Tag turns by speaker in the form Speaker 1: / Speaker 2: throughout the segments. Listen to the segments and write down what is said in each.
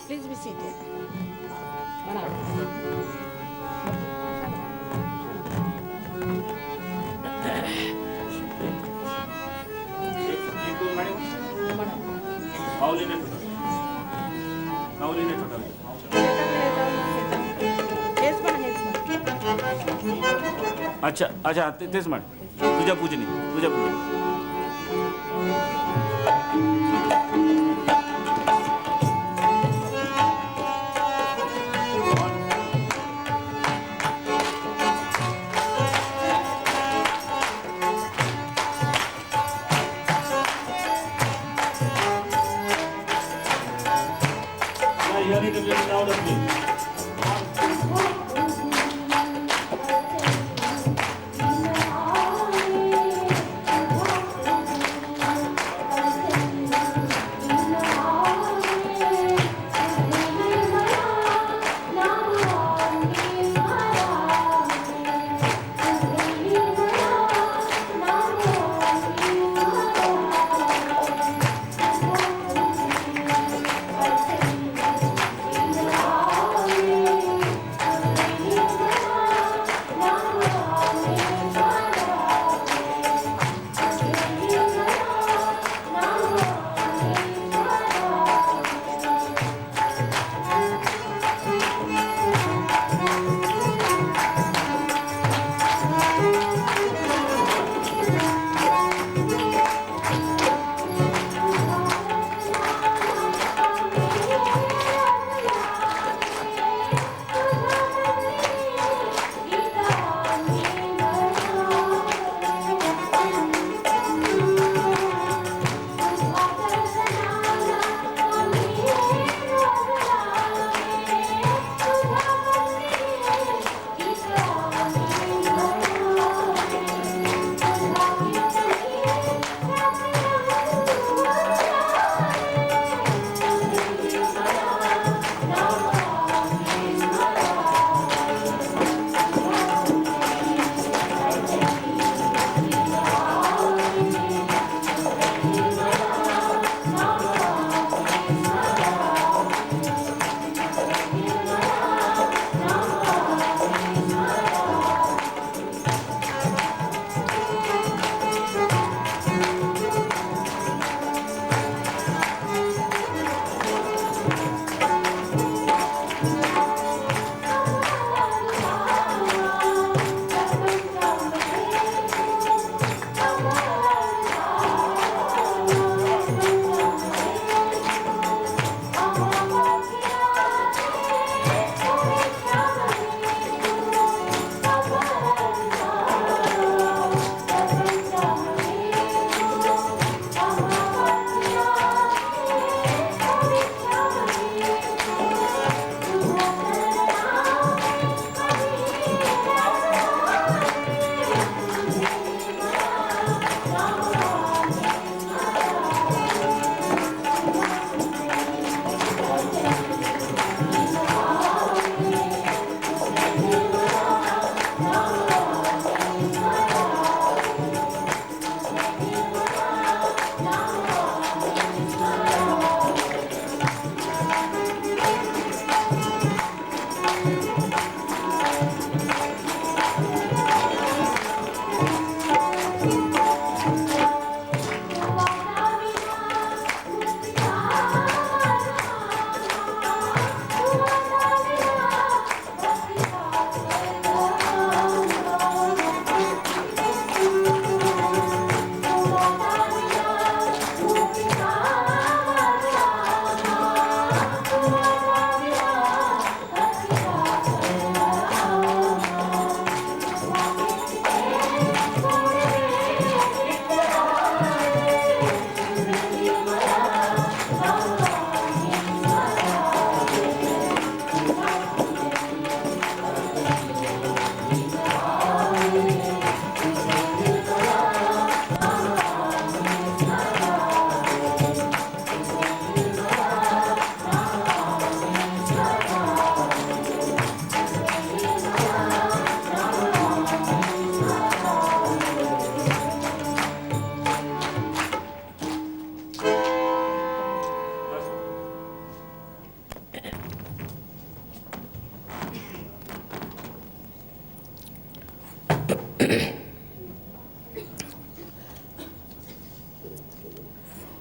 Speaker 1: Please be seated.
Speaker 2: अच्छा अच्छा तेच म्हण तुझ्या पूजनी तुझ्या पूजनी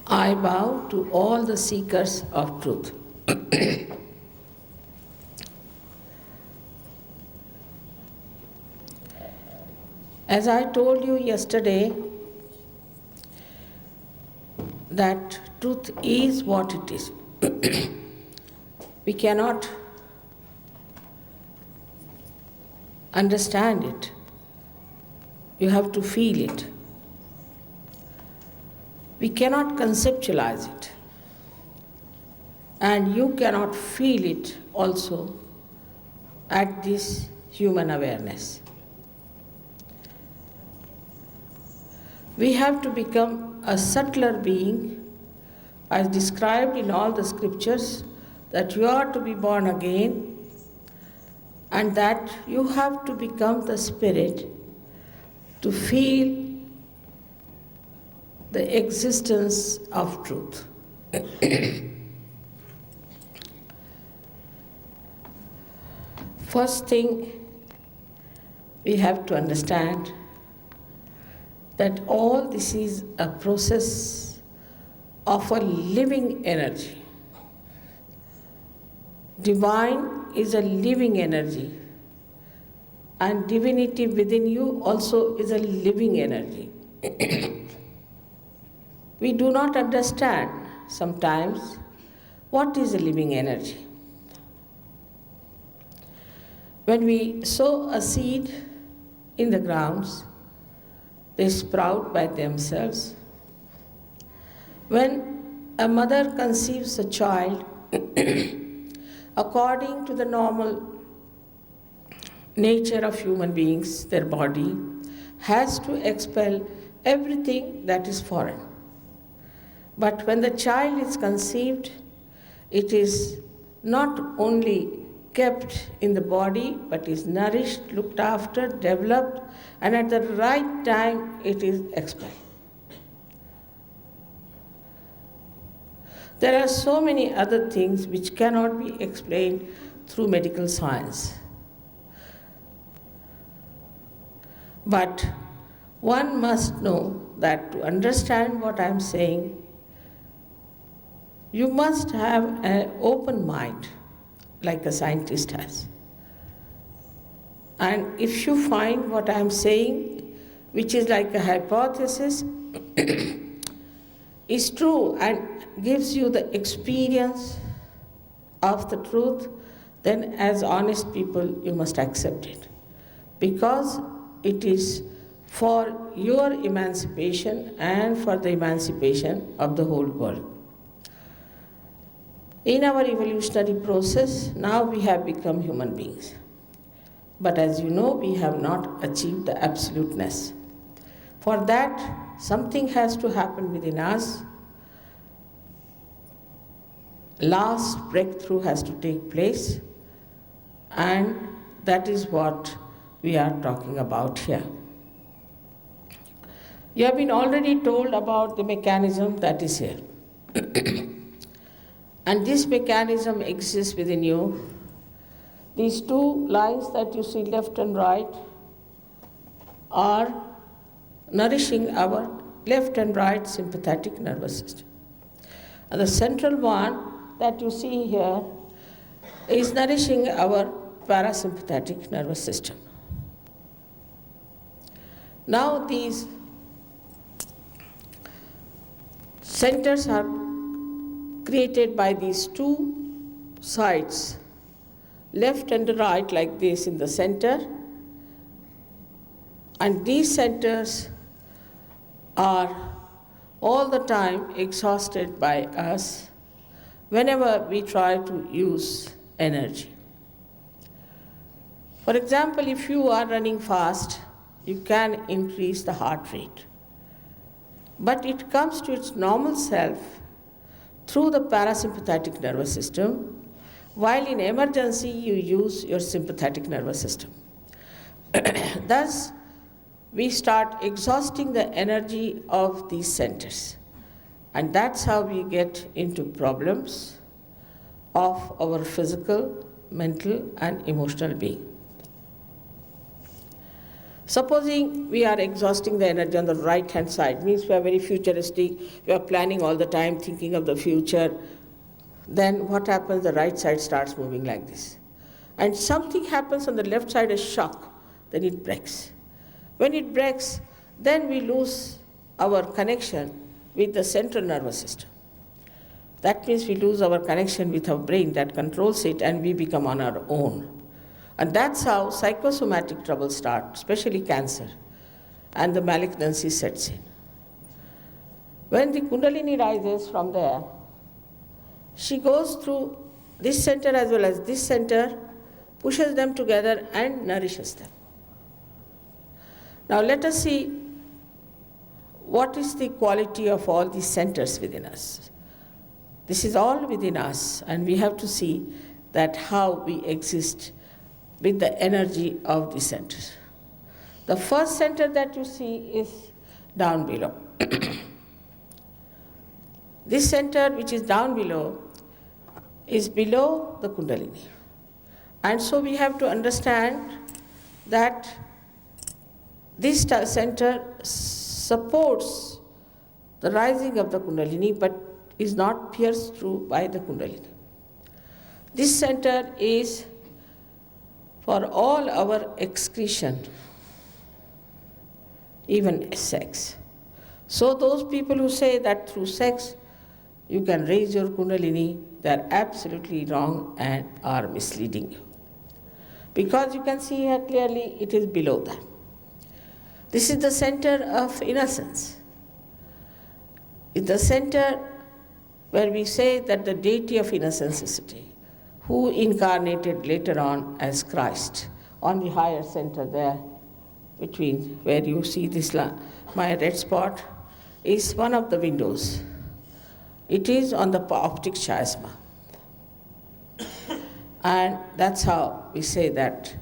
Speaker 1: I bow to all the seekers of truth. As I told you yesterday, that truth is what it is. We cannot understand it. You have to feel it. We cannot conceptualize it. And you cannot feel it also at this human awareness. We have to become a subtler being, as described in all the scriptures, that you are to be born again, and that you have to become the spirit to feel the existence of truth. First thing, we have to understand that all this is a process of a living energy. Divine is a living energy, and divinity within you also is a living energy. We do not understand sometimes what is a living energy. When we sow a seed in the grounds, they sprout by themselves. When a mother conceives a child, according to the normal nature of human beings, their body has to expel everything that is foreign. But when the child is conceived, it is not only kept in the body, but is nourished, looked after, developed, and at the right time it is expelled. There are so many other things which cannot be explained through medical science. But one must know that to understand what I am saying, you must have an open mind, like a scientist has. And if you find what I am saying, which is like a hypothesis, is true and gives you the experience of the truth, then as honest people, you must accept it. Because it is for your emancipation and for the emancipation of the whole world. In our evolutionary process, now we have become human beings. But as you know, we have not achieved the absoluteness. For that, something has to happen within us. Last breakthrough has to take place, and that is what we are talking about here. You have been already told about the mechanism that is here. And this mechanism exists within you. These two lines that you see, left and right, are nourishing our left and right sympathetic nervous system. And the central one that you see here is nourishing our parasympathetic nervous system. Now these centers are created by these two sides, left and right, like this in the center. And these centers are all the time exhausted by us whenever we try to use energy. For example, if you are running fast, you can increase the heart rate. But it comes to its normal self through the parasympathetic nervous system, while in emergency you use your sympathetic nervous system. Thus, we start exhausting the energy of these centers. And that's how we get into problems of our physical, mental, and emotional being. Supposing we are exhausting the energy on the right hand side, means we are very futuristic, we are planning all the time, thinking of the future, then what happens? The right side starts moving like this. And something happens on the left side, a shock, then it breaks. When it breaks, then we lose our connection with the central nervous system. That means we lose our connection with our brain that controls it, and we become on our own. And that's how psychosomatic troubles start, especially cancer, and the malignancy sets in. When the Kundalini rises from there, she goes through this center as well as this center, pushes them together and nourishes them. Now let us see what is the quality of all these centers within us. This is all within us, and we have to see that how we exist with the energy of the centers. The first center that you see is down below. This center, which is down below, is below the Kundalini. And so we have to understand that this center supports the rising of the Kundalini, but is not pierced through by the Kundalini. This center is for all our excretion, even sex. So those people who say that through sex you can raise your Kundalini, they are absolutely wrong and are misleading you. Because you can see here clearly it is below that. This is the center of innocence. It's the center where we say that the deity of innocentity, who incarnated later on as Christ, on the higher center there, between where you see this my red spot, is one of the windows. It is on the optic chiasma. And that's how we say that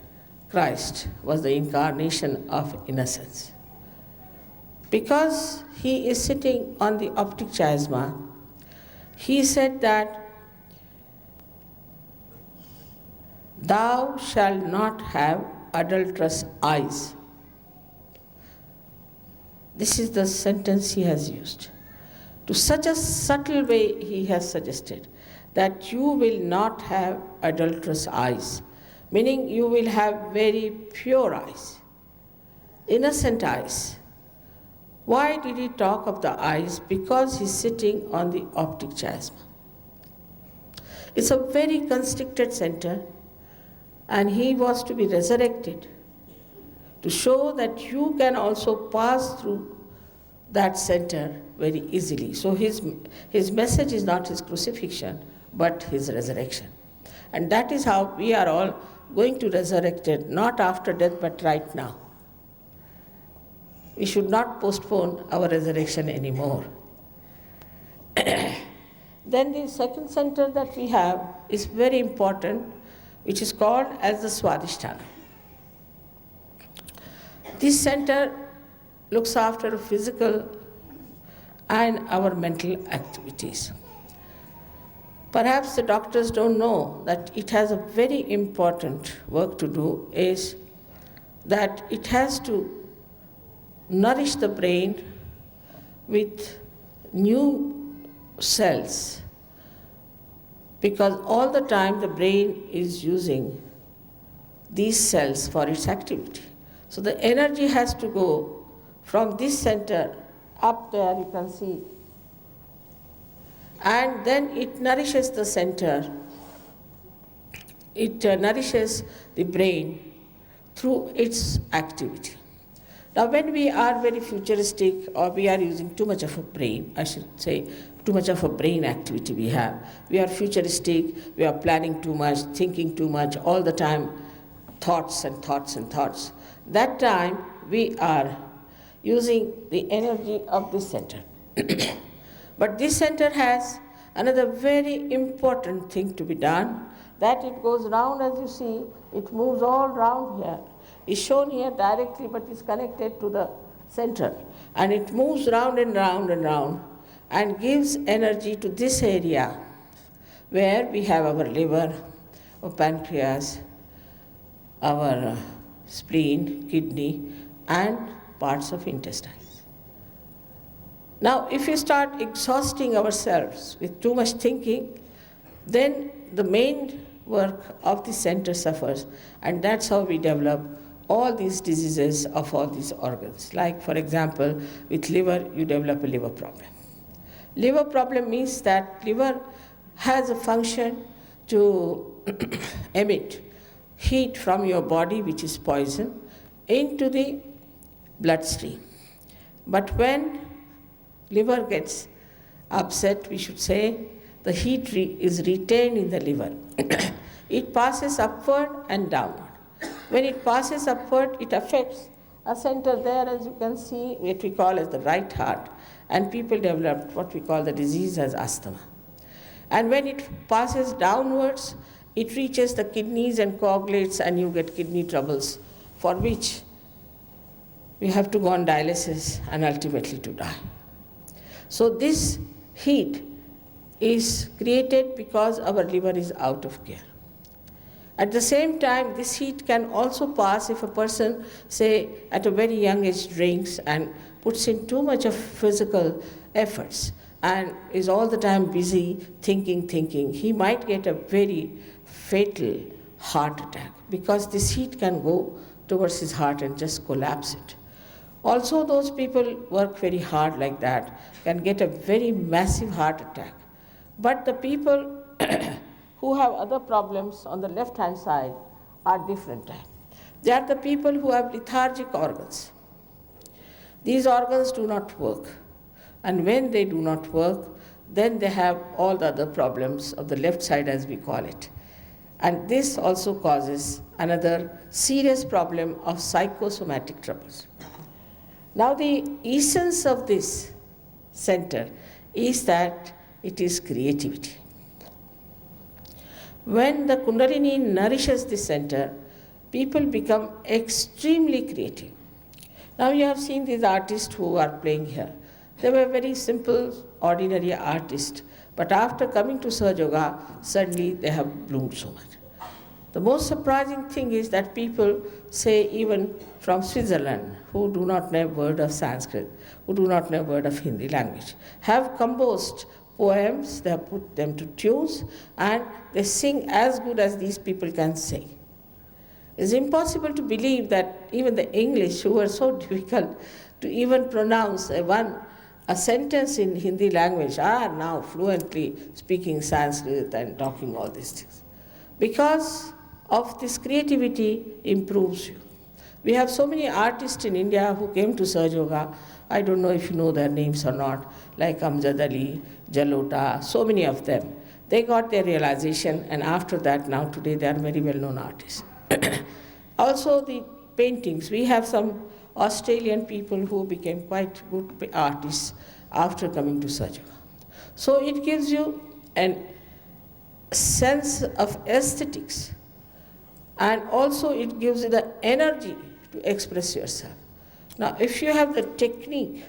Speaker 1: Christ was the incarnation of innocence. Because he is sitting on the optic chiasma, he said that thou shalt not have adulterous eyes. This is the sentence he has used. To such a subtle way he has suggested that you will not have adulterous eyes, meaning you will have very pure eyes, innocent eyes. Why did he talk of the eyes? Because he's sitting on the optic chiasma. It's a very constricted center, and he was to be resurrected to show that you can also pass through that center very easily. So his message is not his crucifixion, but his resurrection. And that is how we are all going to resurrected, not after death, but right now. We should not postpone our resurrection anymore. Then the second center that we have is very important, which is called as the Swadhisthana. This center looks after physical and our mental activities. Perhaps the doctors don't know that it has a very important work to do, is that it has to nourish the brain with new cells, because all the time the brain is using these cells for its activity. So the energy has to go from this center up there, you can see, and then it nourishes the center. It nourishes the brain through its activity. Now when we are very futuristic, or we are using too much of a brain, I should say, too much of a brain activity we have. We are futuristic, we are planning too much, thinking too much, all the time, thoughts and thoughts and thoughts. That time we are using the energy of this center. But this center has another very important thing to be done, that it goes round, as you see, it moves all round here. It's shown here directly, but is connected to the center. And it moves round and round and round and gives energy to this area where we have our liver, our pancreas, our spleen, kidney, and parts of intestines. Now, if we start exhausting ourselves with too much thinking, then the main work of the center suffers, and that's how we develop all these diseases of all these organs. Like, for example, with liver, you develop a liver problem. Liver problem means that liver has a function to emit heat from your body, which is poison, into the bloodstream. But when liver gets upset, we should say, the heat is retained in the liver. It passes upward and downward. When it passes upward, it affects a center there, as you can see, what we call as the right heart. And people develop what we call the disease as asthma. And when it passes downwards, it reaches the kidneys and coagulates, and you get kidney troubles, for which we have to go on dialysis and ultimately to die. So this heat is created because our liver is out of gear. At the same time, this heat can also pass if a person, say, at a very young age drinks and puts in too much of physical efforts and is all the time busy thinking. He might get a very fatal heart attack because this heat can go towards his heart and just collapse it. Also, those people work very hard like that can get a very massive heart attack. But the people who have other problems on the left-hand side are different type. They are the people who have lethargic organs. These organs do not work. And when they do not work, then they have all the other problems of the left side, as we call it. And this also causes another serious problem of psychosomatic troubles. Now, the essence of this center is that it is creativity. When the Kundalini nourishes the center, people become extremely creative. Now, you have seen these artists who are playing here. They were very simple, ordinary artists, but after coming to Sahaja Yoga, suddenly they have bloomed so much. The most surprising thing is that people, say even from Switzerland, who do not know a word of Sanskrit, who do not know a word of Hindi language, have composed poems, they have put them to tunes, and they sing as good as these people can sing. It's impossible to believe that even the English, who are so difficult to even pronounce a sentence in Hindi language, are now fluently speaking Sanskrit and talking all these things. Because of this creativity improves you. We have so many artists in India who came to Sahaja Yoga. I don't know if you know their names or not, like Amjad Ali, Jalota, so many of them. They got their realization, and after that, now today they are very well-known artists. Also the paintings. We have some Australian people who became quite good artists after coming to Sahaja Yoga. So it gives you a sense of aesthetics, and also it gives you the energy to express yourself. Now, if you have the technique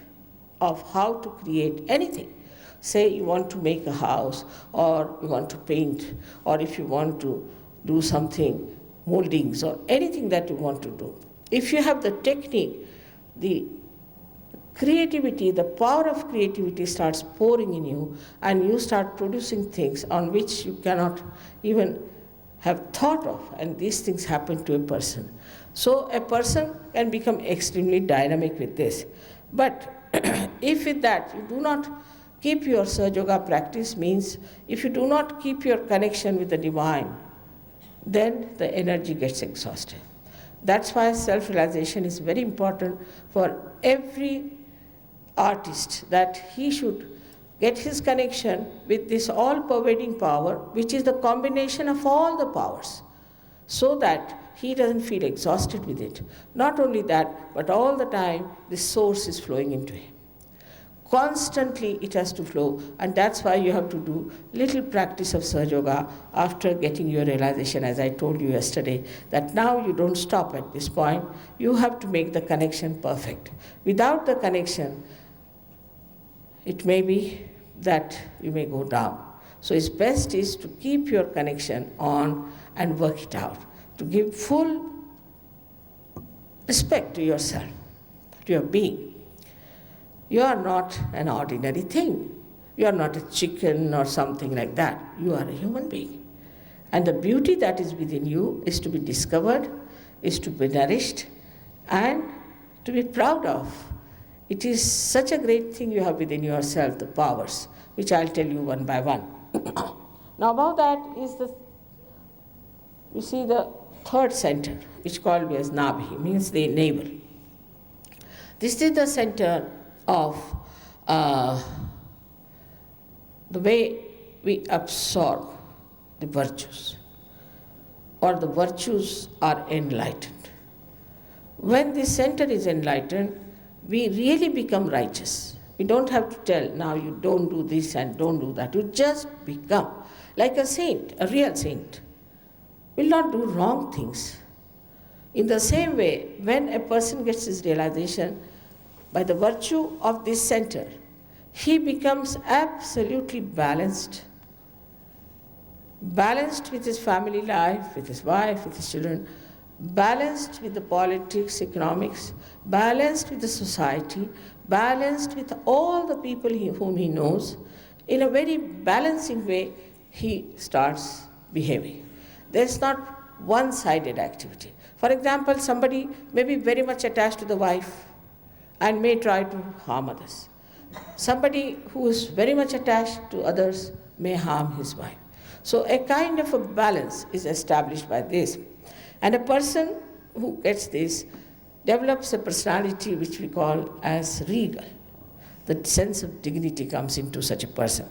Speaker 1: of how to create anything, say you want to make a house, or you want to paint, or if you want to do something, moldings, or anything that you want to do, if you have the technique, the creativity, the power of creativity starts pouring in you, and you start producing things on which you cannot even have thought of, and these things happen to a person. So a person can become extremely dynamic with this. But if with that you do not keep your Sahaja Yoga practice, means if you do not keep your connection with the divine, then the energy gets exhausted. That's why self-realization is very important for every artist, that he should get his connection with this all-pervading power, which is the combination of all the powers, so that he doesn't feel exhausted with it. Not only that, but all the time this source is flowing into him. Constantly it has to flow, and that's why you have to do little practice of Sahaja Yoga after getting your realization, as I told you yesterday, that now you don't stop at this point, you have to make the connection perfect. Without the connection, it may be that you may go down. So it's best is to keep your connection on and work it out, to give full respect to yourself. to your being. You are not an ordinary thing. You are not a chicken or something like that. You are a human being. And the beauty that is within you is to be discovered, is to be nourished, and to be proud of. It is such a great thing you have within yourself, the powers, which I'll tell you one by one. Now above that is the third center, which called as Nabhi, means the navel. This is the center of the way we absorb the virtues, or the virtues are enlightened. When this center is enlightened, we really become righteous. We don't have to tell, now you don't do this and don't do that. You just become like a saint, a real saint. Will not do wrong things. In the same way, when a person gets his realization, by the virtue of this center, he becomes absolutely balanced. Balanced with his family life, with his wife, with his children, balanced with the politics, economics, balanced with the society, balanced with all the people whom he knows. In a very balancing way, he starts behaving. There's not one-sided activity. For example, somebody may be very much attached to the wife and may try to harm others. Somebody who is very much attached to others may harm his wife. So a kind of a balance is established by this. And a person who gets this develops a personality which we call as regal. The sense of dignity comes into such a person.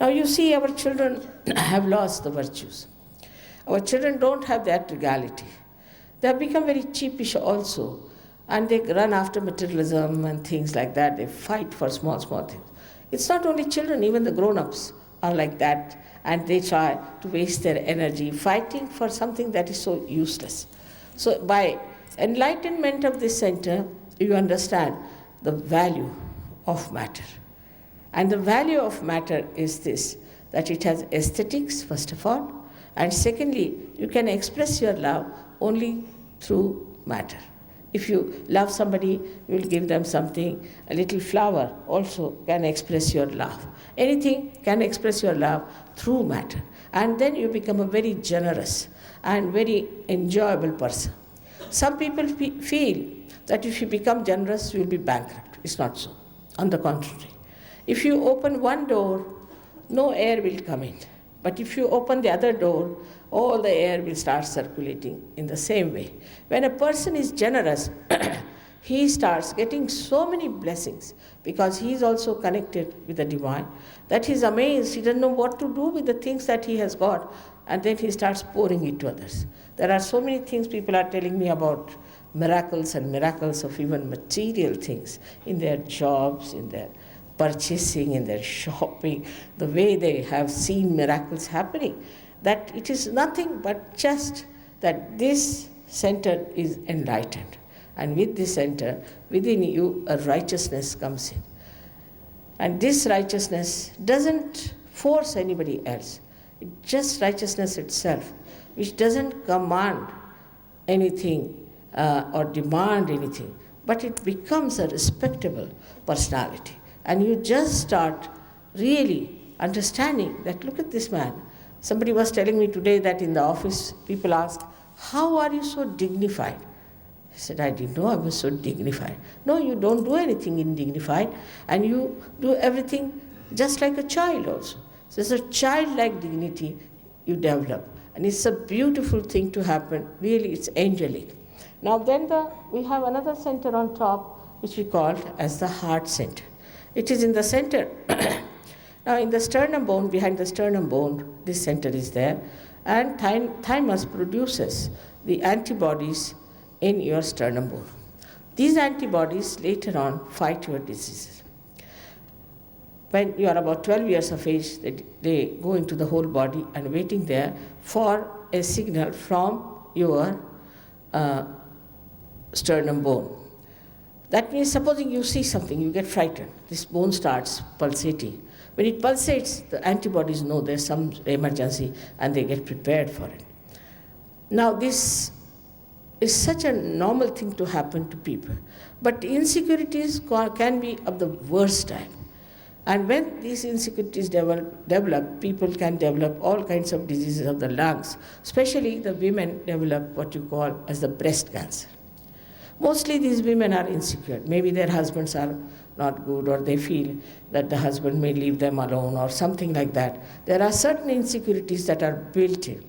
Speaker 1: Now you see, our children have lost the virtues. Our children don't have that regality. They have become very cheapish also, and they run after materialism and things like that. They fight for small things. It's not only children, even the grown-ups are like that, and they try to waste their energy fighting for something that is so useless. So by enlightenment of this center, you understand the value of matter. And the value of matter is this, that it has aesthetics, first of all, and secondly, you can express your love only through matter. If you love somebody, you will give them something. A little flower also can express your love. Anything can express your love through matter. And then you become a very generous and very enjoyable person. Some people feel that if you become generous, you will be bankrupt. It's not so. On the contrary. If you open one door, no air will come in. But if you open the other door, all the air will start circulating in the same way. When a person is generous, he starts getting so many blessings because he is also connected with the divine that he is amazed. He doesn't know what to do with the things that he has got, and then he starts pouring it to others. There are so many things people are telling me about miracles and miracles of even material things in their jobs, in their purchasing, in their shopping, the way they have seen miracles happening, that it is nothing but just that this center is enlightened. And with this center, within you, a righteousness comes in. And this righteousness doesn't force anybody else. It's just righteousness itself, which doesn't command anything or demand anything, but it becomes a respectable personality. And you just start really understanding that, look at this man. Somebody was telling me today that in the office, people ask, how are you so dignified? I said, I didn't know I was so dignified. No, you don't do anything undignified, and you do everything just like a child also. So it's a childlike dignity you develop, and it's a beautiful thing to happen. Really, it's angelic. Now then we have another center on top, which we call as the heart center. It is in the center. Now in the sternum bone, behind the sternum bone, this center is there, and thymus produces the antibodies in your sternum bone. These antibodies later on fight your diseases. When you are about 12 years of age, they go into the whole body and waiting there for a signal from your sternum bone. That means, supposing you see something, you get frightened. This bone starts pulsating. When it pulsates, the antibodies know there's some emergency and they get prepared for it. Now, this is such a normal thing to happen to people. But insecurities can be of the worst type. And when these insecurities develop, people can develop all kinds of diseases of the lungs. Especially the women develop what you call as the breast cancer. Mostly these women are insecure. Maybe their husbands are not good, or they feel that the husband may leave them alone or something like that. There are certain insecurities that are built in.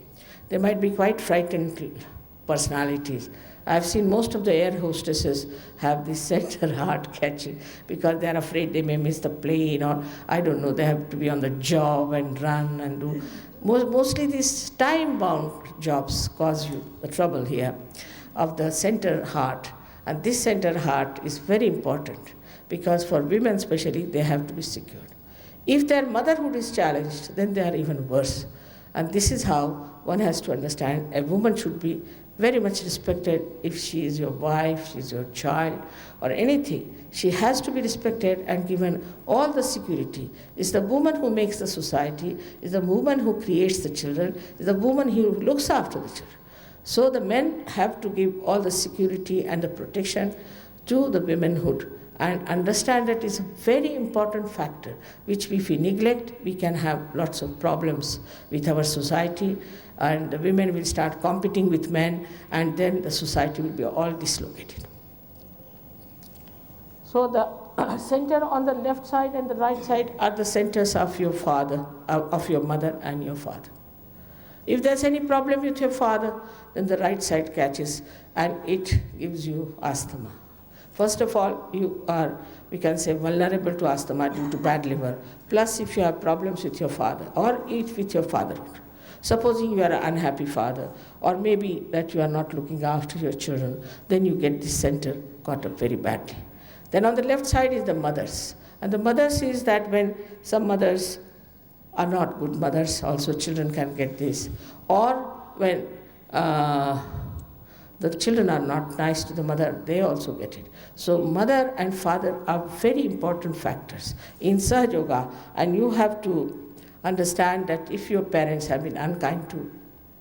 Speaker 1: They might be quite frightened personalities. I've seen most of the air hostesses have this center heart catching because they're afraid they may miss the plane, or I don't know, they have to be on the job and run and do. Mostly these time-bound jobs cause you the trouble here of the center heart. And this center heart is very important because for women especially, they have to be secured. If their motherhood is challenged, then they are even worse. And this is how one has to understand a woman should be very much respected. If she is your wife, she is your child, or anything, she has to be respected and given all the security. It's the woman who makes the society, it's the woman who creates the children, it's the woman who looks after the children. So the men have to give all the security and the protection to the womanhood, and understand that is a very important factor, which if we neglect, we can have lots of problems with our society, and the women will start competing with men, and then the society will be all dislocated. So the center on the left side and the right side are the centers of your father, of your mother and your father. If there's any problem with your father, then the right side catches and it gives you asthma. First of all, you are, we can say, vulnerable to asthma due to bad liver. Plus, if you have problems with your father or eat with your fatherhood. Supposing you are an unhappy father, or maybe that you are not looking after your children, then you get this center caught up very badly. Then on the left side is the mothers. And the mothers is that when some mothers are not good mothers, also children can get this. Or when the children are not nice to the mother, they also get it. So mother and father are very important factors in Sahaja Yoga, and you have to understand that if your parents have been unkind to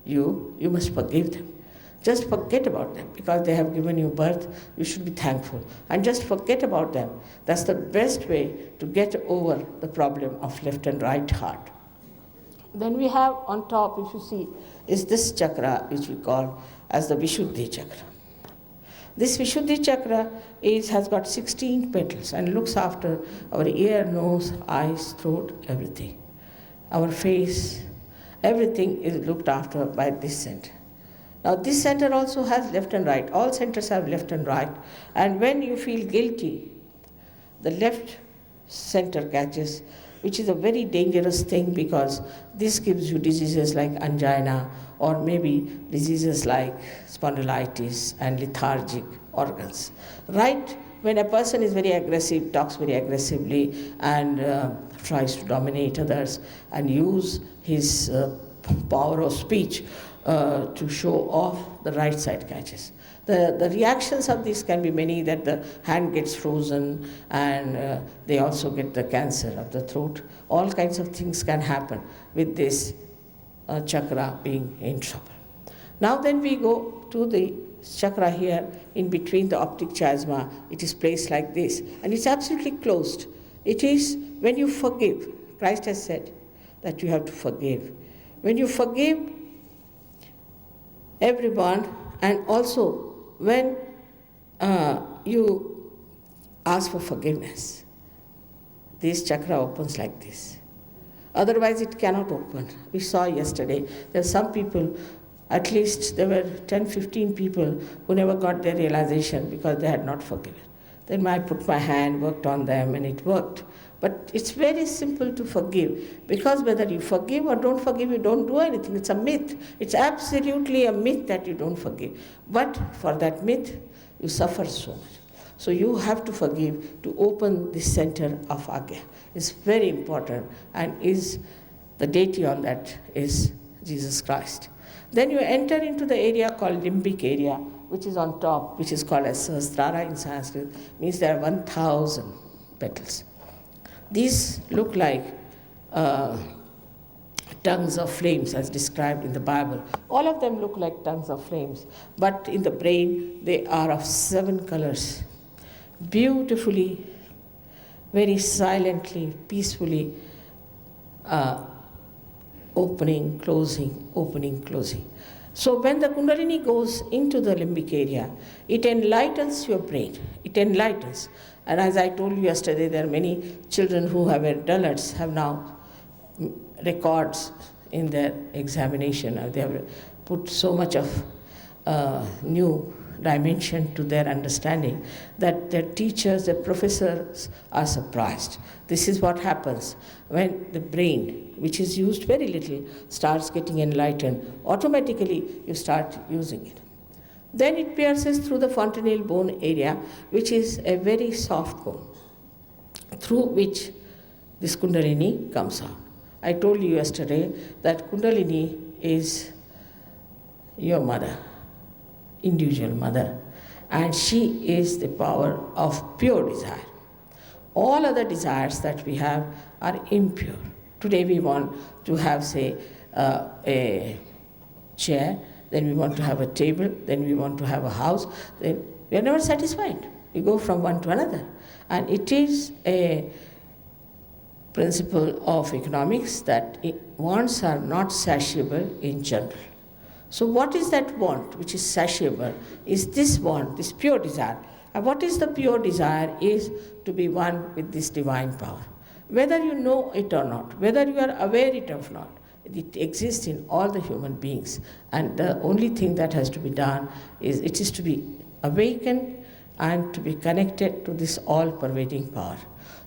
Speaker 1: you, you must forgive them. Just forget about them because they have given you birth. You should be thankful. And just forget about them. That's the best way to get over the problem of left and right heart. Then we have on top, if you see, is this chakra which we call as the Vishuddhi chakra. This Vishuddhi chakra has got 16 petals and looks after our ear, nose, eyes, throat, everything. Our face, everything is looked after by this center. Now this center also has left and right. All centers have left and right. And when you feel guilty, the left center catches, which is a very dangerous thing because this gives you diseases like angina, or maybe diseases like spondylitis and lethargic organs. Right when a person is very aggressive, talks very aggressively, and tries to dominate others and use his power of speech to show off, the right side catches. The reactions of this can be many, that the hand gets frozen and they also get the cancer of the throat. All kinds of things can happen with this chakra being in trouble. Now then we go to the chakra here in between the optic chiasma. It is placed like this and it's absolutely closed. It is when you forgive. Christ has said that you have to forgive. When you forgive everyone, and also when you ask for forgiveness, this chakra opens like this. Otherwise it cannot open. We saw yesterday there are some people, at least there were 10-15 people who never got their realization because they had not forgiven. Then I put my hand, worked on them, and it worked. But it's very simple to forgive, because whether you forgive or don't forgive, you don't do anything. It's a myth. It's absolutely a myth that you don't forgive. But for that myth, you suffer so much. So you have to forgive to open the center of Agya. It's very important, and is the deity on that is Jesus Christ. Then you enter into the area called limbic area, which is on top, which is called as Sahasrara in Sanskrit, means there are 1,000 petals. These look like tongues of flames as described in the Bible. All of them look like tongues of flames, but in the brain they are of 7 colors. beautifully, very silently, peacefully opening, closing. So when the Kundalini goes into the limbic area, it enlightens your brain. It enlightens. And as I told you yesterday, there are many children who were dullards have now records in their examination. They have put so much of new dimension to their understanding that their teachers, their professors are surprised. This is what happens when the brain, which is used very little, starts getting enlightened. Automatically you start using it. Then it pierces through the fontanelle bone area, which is a very soft bone, through which this Kundalini comes out. I told you yesterday that Kundalini is your mother, individual mother, and she is the power of pure desire. All other desires that we have are impure. Today we want to have, say, a chair, then we want to have a table, then we want to have a house, then we are never satisfied. We go from one to another. And it is a principle of economics that wants are not satiable in general. So what is that want which is satiable? Is this want, this pure desire. And what is the pure desire is to be one with this divine power. Whether you know it or not, whether you are aware it or not, it exists in all the human beings. And the only thing that has to be done is it is to be awakened and to be connected to this all-pervading power.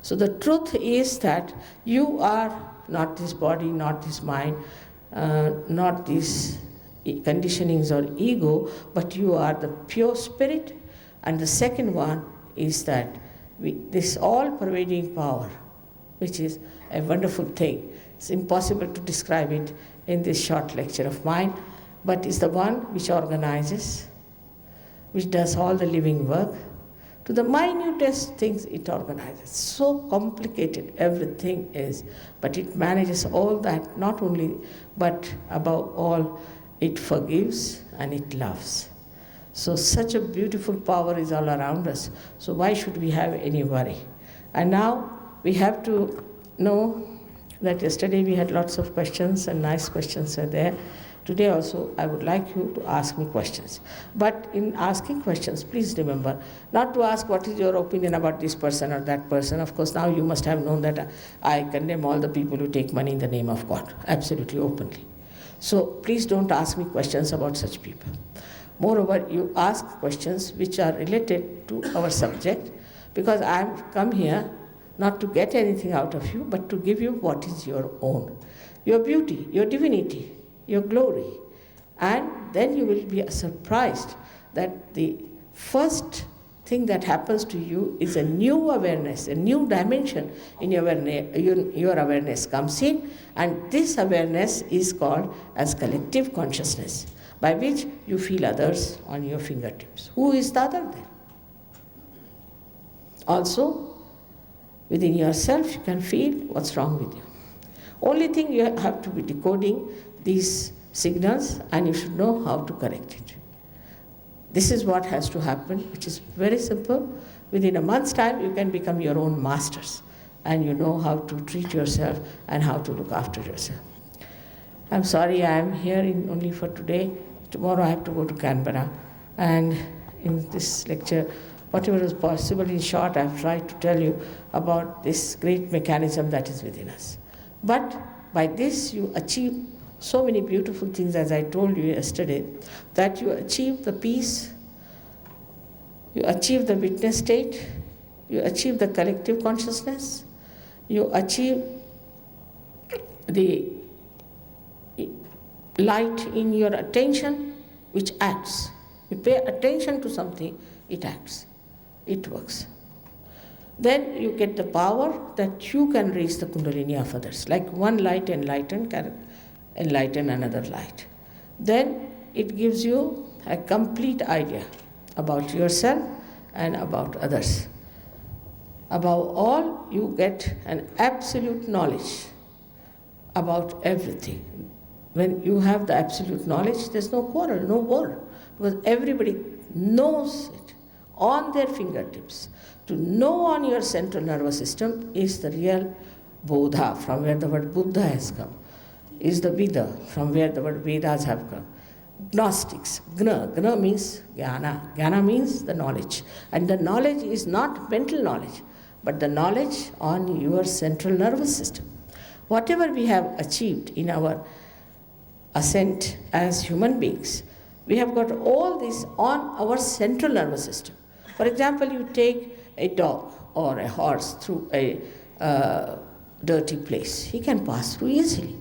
Speaker 1: So the truth is that you are not this body, not this mind, not these conditionings or ego, but you are the pure spirit. And the second one is that this all-pervading power, which is a wonderful thing. It's impossible to describe it in this short lecture of mine, but it's the one which organizes, which does all the living work. To the minutest things it organizes. So complicated everything is, but it manages all that, not only, but above all, it forgives and it loves. So such a beautiful power is all around us. So why should we have any worry? And now we have to know that yesterday we had lots of questions and nice questions are there. Today also I would like you to ask me questions. But in asking questions, please remember not to ask what is your opinion about this person or that person. Of course, now you must have known that I condemn all the people who take money in the name of God, absolutely openly. So please don't ask me questions about such people. Moreover, you ask questions which are related to our subject, because I have come here not to get anything out of you, but to give you what is your own, your beauty, your divinity, your glory. And then you will be surprised that the first thing that happens to you is a new awareness, a new dimension in your awareness comes in, and this awareness is called as collective consciousness, by which you feel others on your fingertips. Who is the other then? Also, within yourself you can feel what's wrong with you. Only thing you have to be decoding these signals, and you should know how to correct it. This is what has to happen, which is very simple. Within a month's time, you can become your own masters, and you know how to treat yourself and how to look after yourself. I'm sorry I am here only for today. Tomorrow I have to go to Canberra, and in this lecture, whatever is possible in short, I've tried to tell you about this great mechanism that is within us. But by this you achieve so many beautiful things, as I told you yesterday, that you achieve the peace, you achieve the witness state, you achieve the collective consciousness, you achieve the light in your attention, which acts. You pay attention to something, it acts, it works. Then you get the power that you can raise the Kundalini of others, like one light enlightened can enlighten another light. Then it gives you a complete idea about yourself and about others. Above all, you get an absolute knowledge about everything. When you have the absolute knowledge, there's no quarrel, no war, because everybody knows it. on their fingertips. To know on your central nervous system is the real Bodha, from where the word Buddha has come, is the Vida, from where the word Vedas have come. Gnostics, Gna means Jnana means the knowledge. And the knowledge is not mental knowledge, but the knowledge on your central nervous system. Whatever we have achieved in our ascent as human beings, we have got all this on our central nervous system. For example, you take a dog or a horse through a dirty place. He can pass through easily.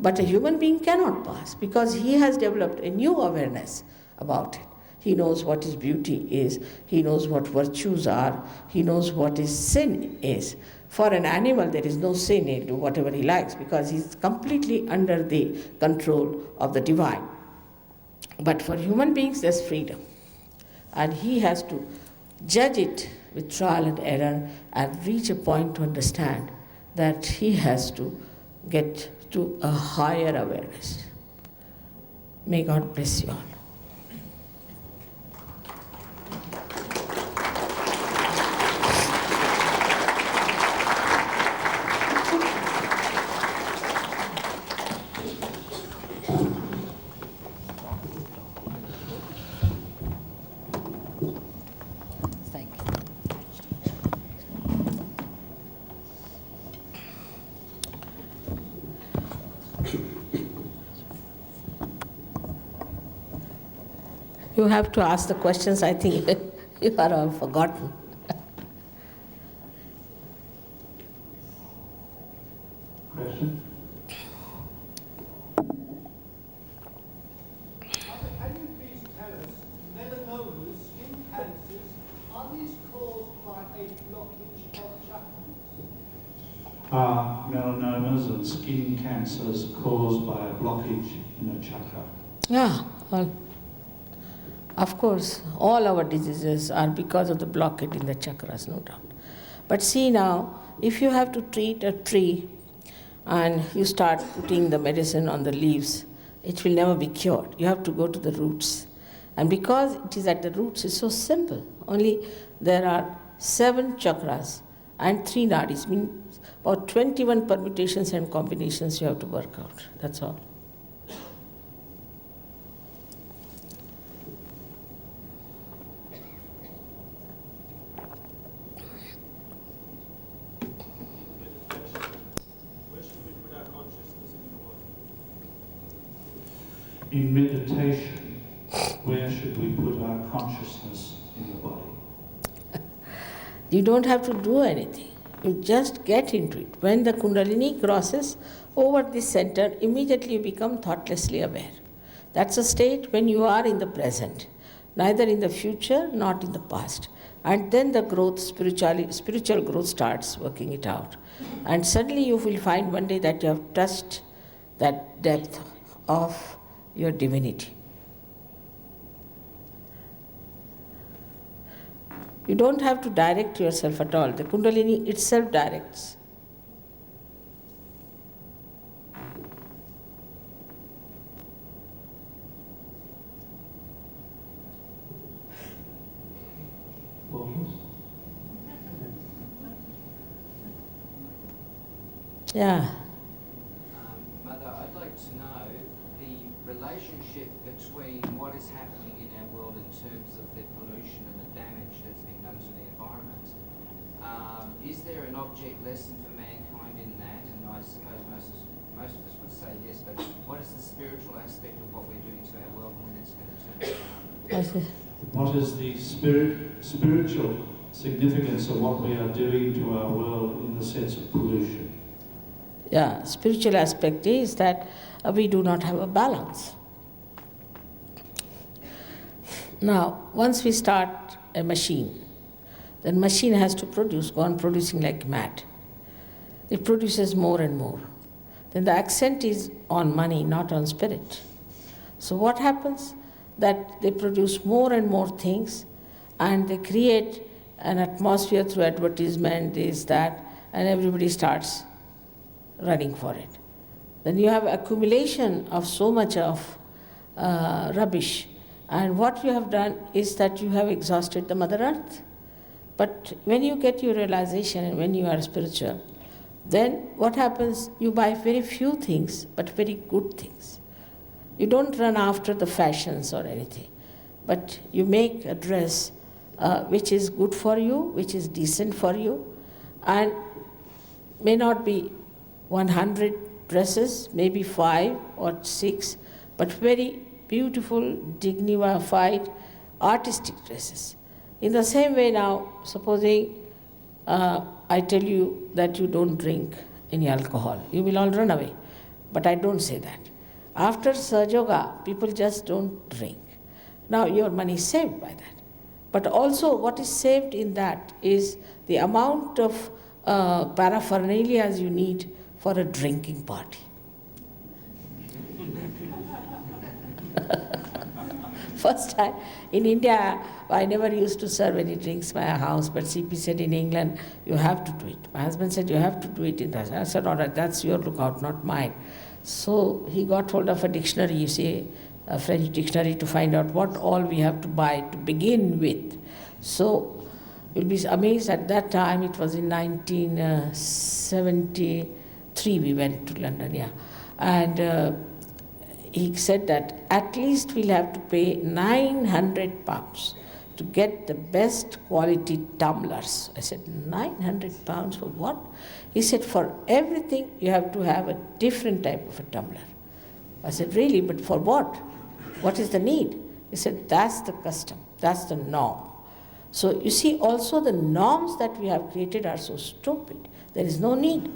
Speaker 1: But a human being cannot pass because he has developed a new awareness about it. He knows what his beauty is. He knows what virtues are. He knows what his sin is. For an animal, there is no sin. He'll do whatever he likes because he's completely under the control of the divine. But for human beings, there's freedom. And he has to judge it with trial and error and reach a point to understand that he has to get to a higher awareness. May God bless you all. Thank you. You have to ask the questions. I think you are all forgotten.
Speaker 3: Question?
Speaker 4: Can you please tell us, melanomas, skin cancers, are these caused by a blockage of chakras?
Speaker 3: Are melanomas and skin cancers caused by a blockage in a chakra?
Speaker 1: Yeah, well, of course, all our diseases are because of the blockage in the chakras, no doubt. But see now, if you have to treat a tree and you start putting the medicine on the leaves, it will never be cured. You have to go to the roots. And because it is at the roots, it's so simple. Only there are 7 chakras and 3 nadis, means about 21 permutations and combinations you have to work out. That's all.
Speaker 3: In meditation, where should we put our consciousness in the body?
Speaker 1: You don't have to do anything. You just get into it. When the Kundalini crosses over this center, immediately you become thoughtlessly aware. That's a state when you are in the present, neither in the future, not in the past. And then the growth, spiritual growth starts working it out. And suddenly you will find one day that you have touched that depth of your divinity. You don't have to direct yourself at all. The Kundalini itself directs.
Speaker 3: Thoughtless?
Speaker 1: Yeah.
Speaker 5: Mother, I'd like to know the relationship between what is happening in our world in terms of the pollution and the damage that's been done to the environment. Is there an object lesson for mankind in that? And I suppose most of us would say yes, but what is the spiritual aspect of what we're doing to our world and when it's going to turn around?
Speaker 3: What is the spiritual significance of what we are doing to our world in the sense of pollution?
Speaker 1: Yeah, spiritual aspect is that we do not have a balance. Now, once we start a machine, the machine has to go on producing like mad. It produces more and more. Then the accent is on money, not on spirit. So what happens? That they produce more and more things and they create an atmosphere through advertisement, this, that, and everybody starts running for it. Then you have accumulation of so much of rubbish And what you have done is that you have exhausted the Mother Earth. But when you get your realization and when you are spiritual, then what happens? You buy very few things, but very good things. You don't run after the fashions or anything, but you make a dress which is good for you, which is decent for you, and may not be 100 dresses, maybe 5 or 6, but very beautiful, dignified, artistic dresses. In the same way now, supposing I tell you that you don't drink any alcohol, you will all run away. But I don't say that. After Sahaja Yoga, people just don't drink. Now your money is saved by that. But also what is saved in that is the amount of paraphernalia you need for a drinking party. First time in India, I never used to serve any drinks in my house, but CP said in England, you have to do it. My husband said, you have to do it in that. I said, all right, that's your lookout, not mine. So he got hold of a dictionary, you see, a French dictionary, to find out what all we have to buy to begin with. So you'll be amazed, at that time, it was in 1973 we went to London, yeah. And he said that at least we'll have to pay £900 to get the best quality tumblers. I said, £900 for what? He said, for everything you have to have a different type of a tumbler. I said, really, but for what? What is the need? He said, that's the custom, that's the norm. So you see, also the norms that we have created are so stupid. There is no need.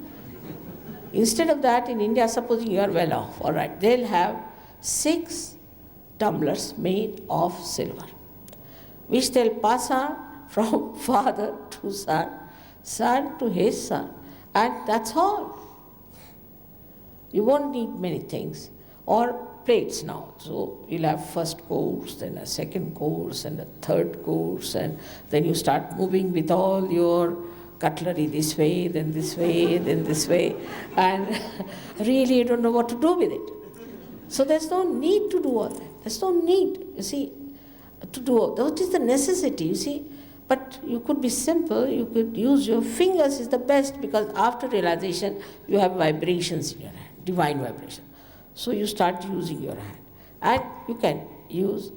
Speaker 1: Instead of that, in India, supposing you are well off, all right, they'll have 6 tumblers made of silver, which they'll pass on from father to son, son to his son, and that's all. You won't need many things. Or plates now. So you'll have first course, then a second course, and a third course, and then you start moving with all your cutlery this way, then this way, then this way, and really you don't know what to do with it. So there's no need to do all that. There's no need, you see, to do all that. What is the necessity, you see? But you could be simple, you could use your fingers is the best, because after realization you have vibrations in your hand, divine vibration. So you start using your hand. And you can use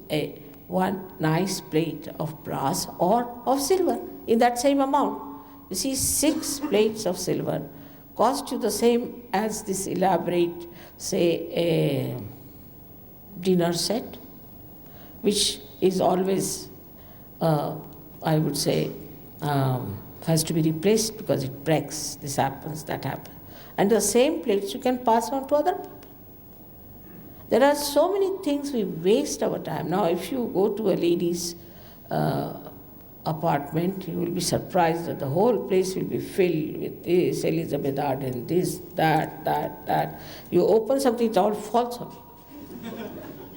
Speaker 1: one nice plate of brass or of silver in that same amount. You see, 6 plates of silver cost you the same as this elaborate, say, a dinner set, which is always, I would say, has to be replaced because it breaks, this happens, that happens. And the same plates you can pass on to other people. There are so many things we waste our time. Now, if you go to a lady's apartment, you will be surprised that the whole place will be filled with this, Elizabeth Arden, this, that. You open something, it all falls on you.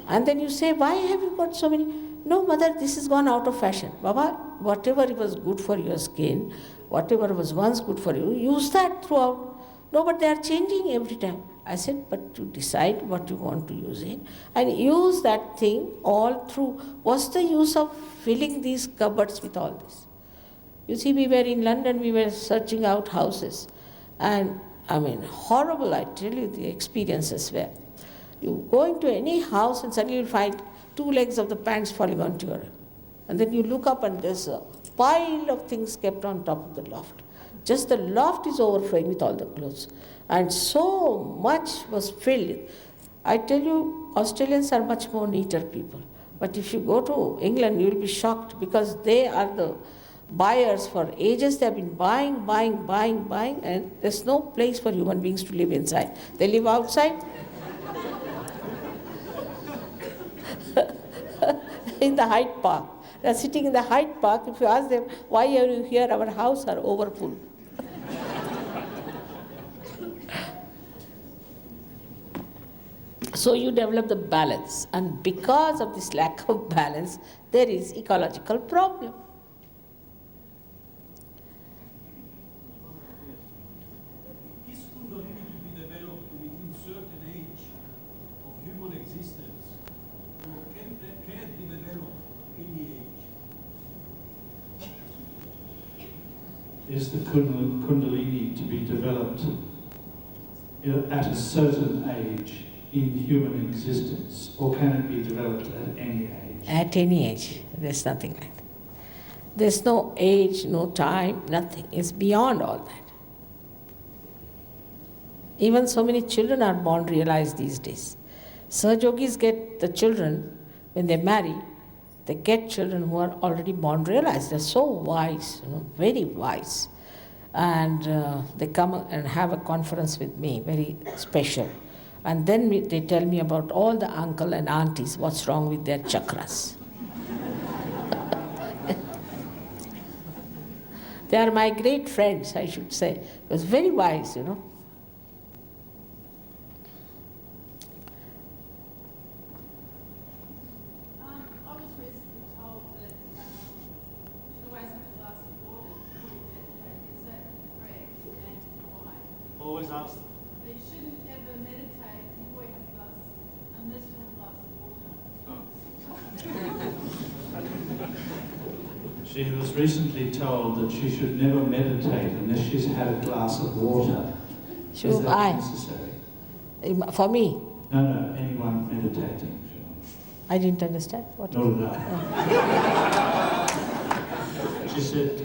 Speaker 1: And then you say, why have you got so many? No, mother, this has gone out of fashion. Baba, whatever was good for your skin, whatever was once good for you, use that throughout. No, but they are changing every time. I said, but you decide what you want to use it and use that thing all through. What's the use of filling these cupboards with all this? You see, we were in London, we were searching out houses. And I mean, horrible, I tell you, the experiences were. You go into any house and suddenly you'll find 2 legs of the pants falling onto your. And then you look up and there's a pile of things kept on top of the loft. Just the loft is overflowing with all the clothes. And so much was filled. I tell you, Australians are much more neater people. But if you go to England, you will be shocked because they are the buyers for ages. They have been buying, and there's no place for human beings to live inside. They live outside. In the Hyde Park. They are sitting in the Hyde Park. If you ask them, why are you here? Our house are overfull. So you develop the balance, and because of this lack of balance, there is ecological problem.
Speaker 3: Is Kundalini to be developed within certain age of human existence, or can it be is the Kundalini to be developed at a certain age in human existence, or can it be developed at any age?
Speaker 1: At any age. There's nothing like that. There's no age, no time, nothing. It's beyond all that. Even so many children are born realized these days. Sahaja Yogis get the children, when they marry, they get children who are already born realized. They're so wise, very wise. And they come and have a conference with me, very special. And then they tell me about all the uncle and aunties, what's wrong with their chakras. They are my great friends, I should say. It was very wise,
Speaker 6: I was recently told that you should always have a glass of water before you meditate. Is that correct, and why?
Speaker 2: Always ask.
Speaker 6: That you shouldn't ever meditate before you have a glass, unless you have a glass of water.
Speaker 3: She was recently told that she should never meditate unless she's had a glass of water.
Speaker 1: Sure,
Speaker 3: Is that necessary?
Speaker 1: For me,
Speaker 3: No, anyone meditating.
Speaker 1: I didn't understand. What?
Speaker 3: Not at all. She said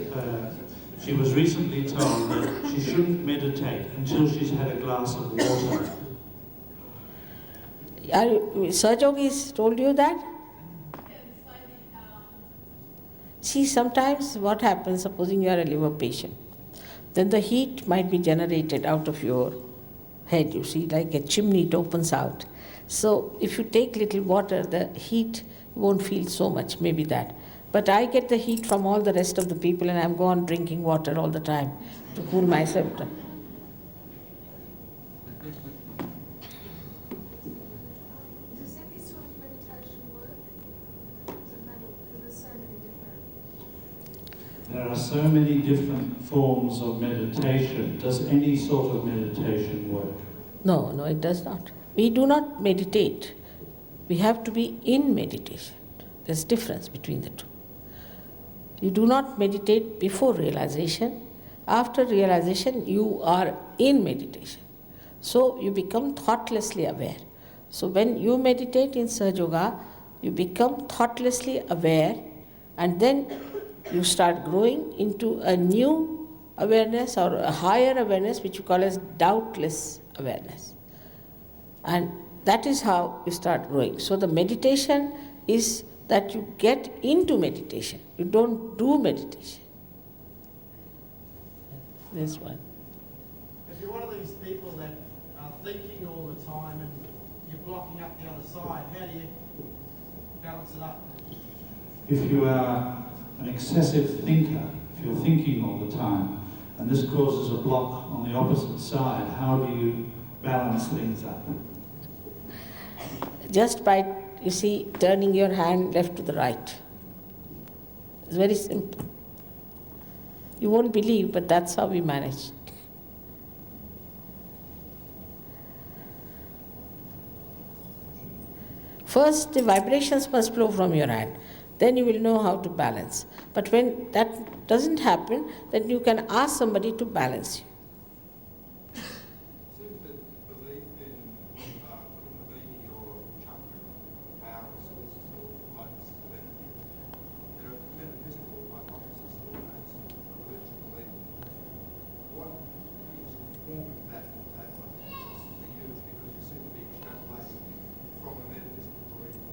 Speaker 3: she was recently told that she shouldn't meditate until she's had a glass of water.
Speaker 1: Sahaja Yogis told you that? See, sometimes what happens, supposing you are a liver patient, then the heat might be generated out of your head, you see, like a chimney, it opens out. So if you take little water, the heat won't feel so much, maybe that. But I get the heat from all the rest of the people and I'm going drinking water all the time to cool myself down.
Speaker 7: Does any sort of meditation work? Does it matter? Because there's so many different.
Speaker 3: There are so many different forms of meditation. Does any sort of meditation work?
Speaker 1: No, it does not. We do not meditate. We have to be in meditation. There's difference between the two. You do not meditate before realization. After realization, you are in meditation. So you become thoughtlessly aware. So when you meditate in Sahaja Yoga, you become thoughtlessly aware, and then you start growing into a new awareness or a higher awareness, which you call as doubtless awareness. And that is how you start growing. So the meditation is that you get into meditation. You don't do meditation. This one.
Speaker 4: If you're one of these people that are thinking all the time and you're blocking up the other side, how do you balance it up?
Speaker 3: If you are an excessive thinker, if you're thinking all the time, and this causes a block on the opposite side, how do you balance things up?
Speaker 1: Just by, you see, turning your hand left to the right. It's very simple. You won't believe, but that's how we manage. First, the vibrations must flow from your hand. Then you will know how to balance. But when that doesn't happen, then you can ask somebody to balance you.
Speaker 8: Seems that belief in Kundalini or chakra power sources or potencies of energy, there are metaphysical hypotheses or religious belief. What is forming that hypothesis for you? Because you seem to be extrapolating from a metaphysical belief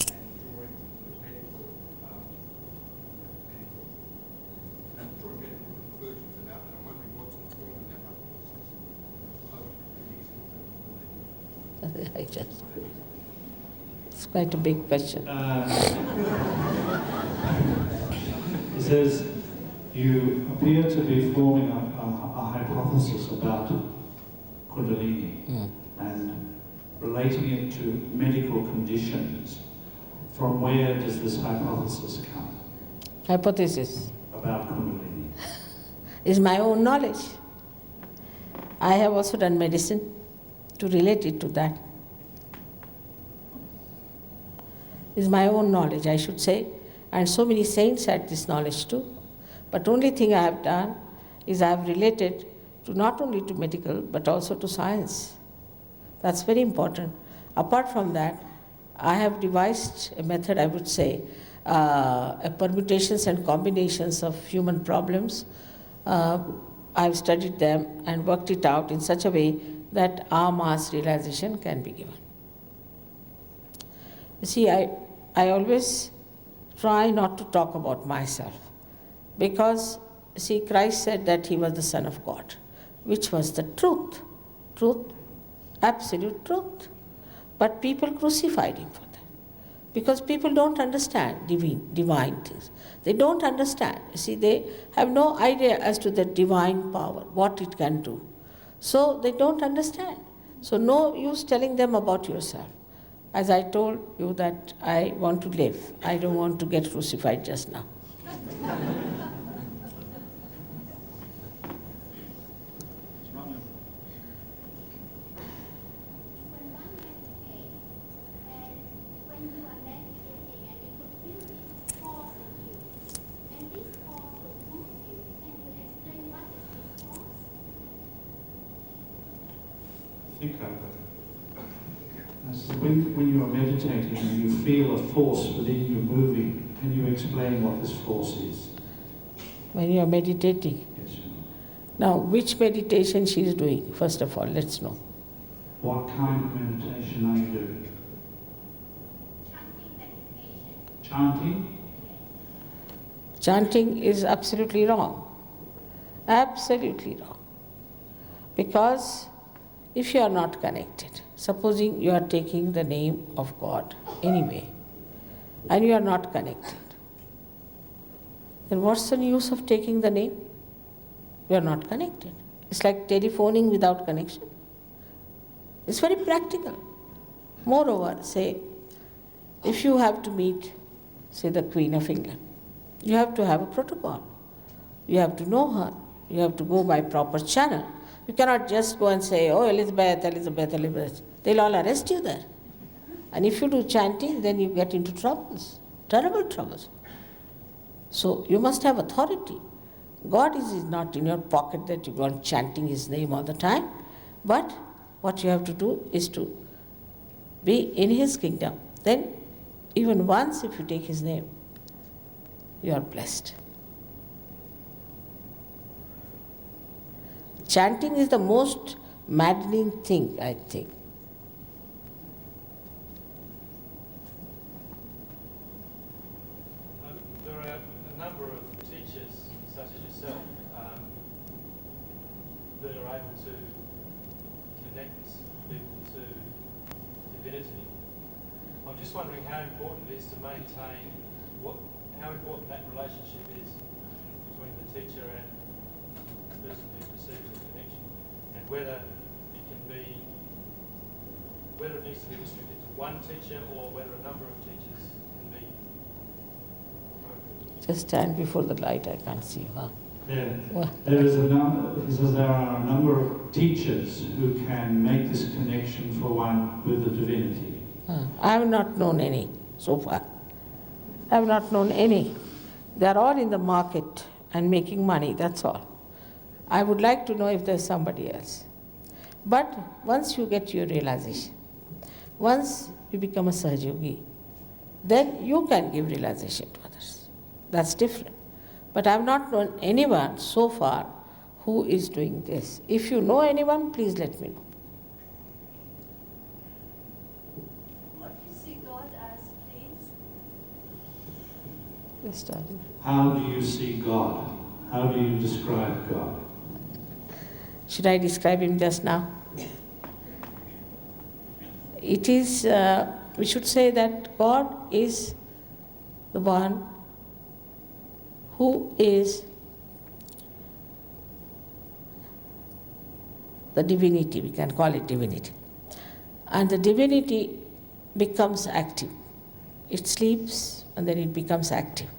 Speaker 8: and drawing medical conclusions about it. I'm wondering what's informing that hypothesis.
Speaker 1: It's quite a big question.
Speaker 3: He says, you appear to be forming a hypothesis about Kundalini and relating it to medical conditions. From where does this hypothesis come
Speaker 1: Hypothesis
Speaker 3: about Kundalini?
Speaker 1: is my own knowledge. I have also done medicine to relate it to that. Is my own knowledge, I should say, and so many saints had this knowledge too. But only thing I have done is I have related to not only to medical but also to science. That's very important. Apart from that, I have devised a method, I would say, permutations and combinations of human problems. I've studied them and worked it out in such a way that our mass realization can be given. You see, I always try not to talk about myself because, see, Christ said that he was the Son of God, which was the truth, absolute truth. But people crucified him for that because people don't understand divine things. They don't understand. You see, they have no idea as to the divine power, what it can do. So they don't understand. So no use telling them about yourself. As I told you that I want to live. I don't want to get crucified just now.
Speaker 9: When one meditates, and when you are meditating and you could feel this force in you, and this force will move you, can you explain what is this force?
Speaker 3: I think when you are meditating and you feel a force within you moving, can you explain what this force is?
Speaker 1: When you are meditating.
Speaker 3: Yes.
Speaker 1: Now, which meditation she is doing? First of all, let's know.
Speaker 3: What kind of meditation are you doing?
Speaker 9: Chanting meditation.
Speaker 3: Chanting?
Speaker 1: Chanting is absolutely wrong. Absolutely wrong. Because if you are not connected, supposing you are taking the name of God anyway, and you are not connected, then what's the use of taking the name? You are not connected. It's like telephoning without connection. It's very practical. Moreover, say, if you have to meet, say, the Queen of England, you have to have a protocol. You have to know her. You have to go by proper channel. You cannot just go and say, oh, Elizabeth, Elizabeth, Elizabeth. They'll all arrest you there. And if you do chanting, then you get into troubles, terrible troubles. So you must have authority. God is not in your pocket that you go on chanting his name all the time. But what you have to do is to be in his kingdom. Then even once if you take his name, you are blessed. Chanting is the most maddening thing, I think.
Speaker 10: There are a number of teachers, such as yourself, that are able to connect people to divinity. I'm just wondering how important it is to maintain how important that relationship is between the teacher and the person who's receiving the connection, and whether it needs to be restricted to one teacher or whether a number of teachers can be appropriate.
Speaker 1: Just stand before the light, I can't see you. Huh?
Speaker 3: Yeah.
Speaker 1: What?
Speaker 3: He says there are a number of teachers who can make this connection for one with the divinity.
Speaker 1: I have not known any so far. I have not known any. They are all in the market and making money, that's all. I would like to know if there's somebody else. But once you get your realization, once you become a Sahajogi, then you can give realization to others. That's different. But I have not known anyone so far who is doing this. If you know anyone, please let me know.
Speaker 7: What do you see God as, please?
Speaker 1: Yes, darling.
Speaker 3: How do you see God? How do you describe God?
Speaker 1: Should I describe him just now? It is, we should say that God is the one who is the divinity, we can call it divinity. And the divinity becomes active. It sleeps and then it becomes active.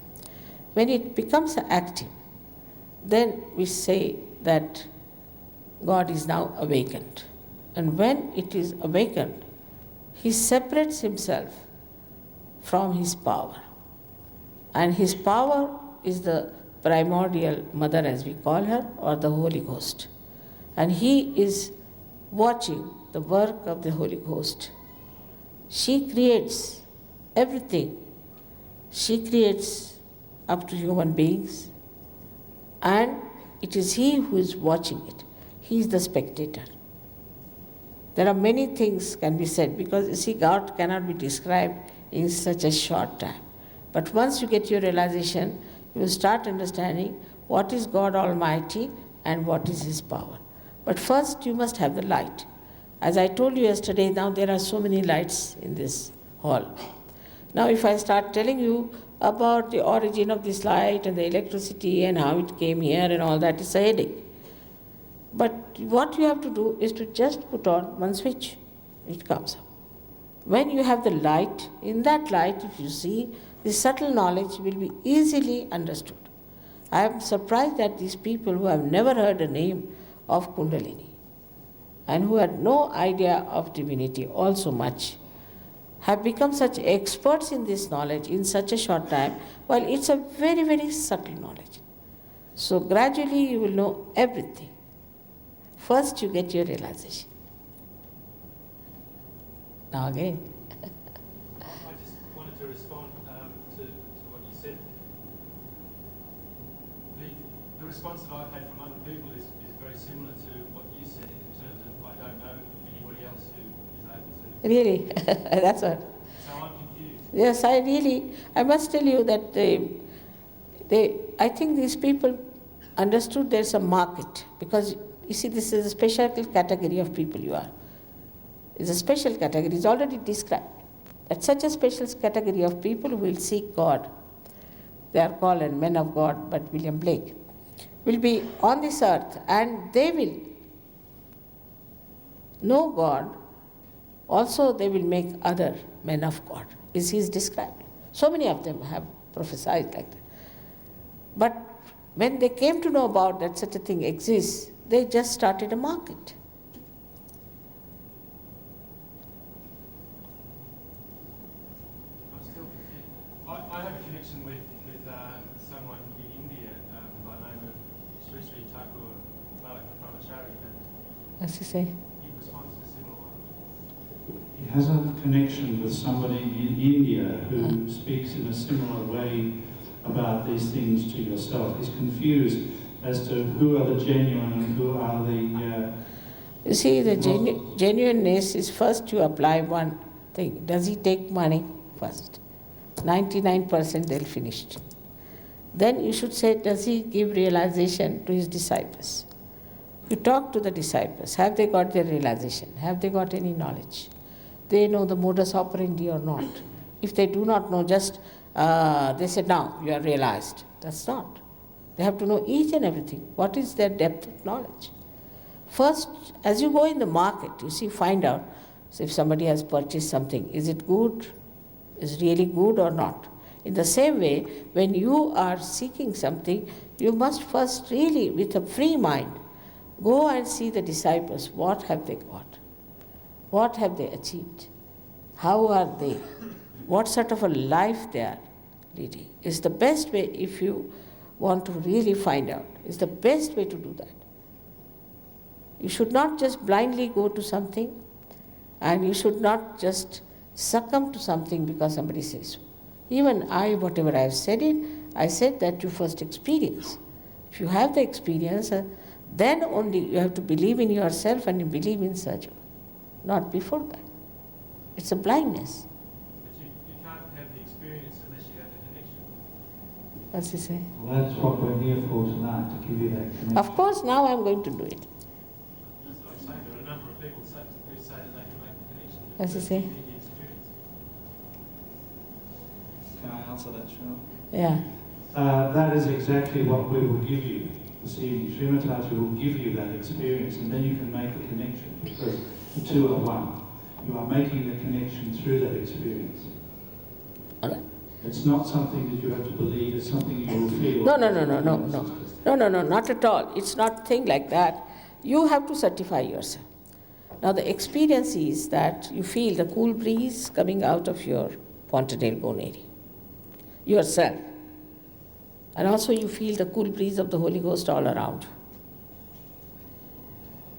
Speaker 1: When it becomes active, then we say that God is now awakened. And when it is awakened, he separates himself from his power. And his power is the primordial mother, as we call her, or the Holy Ghost. And he is watching the work of the Holy Ghost. She creates everything. She creates up to human beings, and it is he who is watching it. He is the spectator. There are many things can be said, because you see, God cannot be described in such a short time. But once you get your realization, you will start understanding what is God Almighty and what is His power. But first you must have the light. As I told you yesterday, now there are so many lights in this hall. Now if I start telling you about the origin of this light and the electricity and how it came here and all that, is a headache. But what you have to do is to just put on one switch, it comes up. When you have the light, in that light, if you see, the subtle knowledge will be easily understood. I am surprised that these people who have never heard the name of Kundalini and who had no idea of divinity also much, have become such experts in this knowledge in such a short time, while it's a very, very subtle knowledge. So gradually you will know everything. First you get your realization. Now again.
Speaker 10: I just wanted to respond to what you said. The response that I've had from other people is very similar to what you said, in terms of I don't know anybody else who is able to.
Speaker 1: Really? That's what.
Speaker 10: So I'm confused.
Speaker 1: Yes, I must tell you that I think these people understood there's a market, because you see, this is a special category of people you are. It's a special category, it's already described. That's such a special category of people who will seek God. They are called men of God, but William Blake will be on this earth and they will know God. Also, they will make other men of God, is he's described. So many of them have prophesied like that. But when they came to know about that such a thing exists, they just started a market.
Speaker 10: I'm still confused. I have a connection with someone in India by the name of Sri Sri Thakur Brahmachari, and
Speaker 1: As you say.
Speaker 10: he responds in a similar way.
Speaker 3: He has a connection with somebody in India who speaks in a similar way about these things to yourself. He's confused as to who are the genuine and who are the...
Speaker 1: You see, the genuineness is first you apply one thing. Does he take money first? 99% they'll finish. Then you should say, does he give realization to his disciples? You talk to the disciples. Have they got their realization? Have they got any knowledge? They know the modus operandi or not. If they do not know, just they say, now you are realized. That's not. They have to know each and everything. What is their depth of knowledge? First, as you go in the market, you see, find out if somebody has purchased something. Is it good? Is it really good or not? In the same way, when you are seeking something, you must first really, with a free mind, go and see the disciples. What have they got? What have they achieved? How are they? What sort of a life they are leading? Is the best way, if you want to really find out, is the best way to do that. You should not just blindly go to something, and you should not just succumb to something because somebody says so. Even whatever I have said I said that you first experience. If you have the experience, then only you have to believe in yourself and you believe in Sahaja, not before that. It's a blindness.
Speaker 10: But you can't have the experience unless you have the connection.
Speaker 1: As you say.
Speaker 3: Well, that's what we're here for tonight, to give you that connection.
Speaker 1: Of course, now I'm going to do it.
Speaker 10: That's what I'm saying. There are a number of people who say that they can make the connection.
Speaker 1: As you say.
Speaker 10: You need the experience.
Speaker 11: Can I answer that, Cheryl?
Speaker 1: Yeah.
Speaker 3: That is exactly what we will give you this evening. Srimataji will give you that experience, and then you can make the connection, because the two are one. You are making the connection through that experience.
Speaker 1: All right.
Speaker 3: It's not something that you have to believe, it's something you will feel.
Speaker 1: No, not at all. It's not thing like that. You have to certify yourself. Now the experience is that you feel the cool breeze coming out of your fontanelle bone area. Yourself. And also you feel the cool breeze of the Holy Ghost all around you.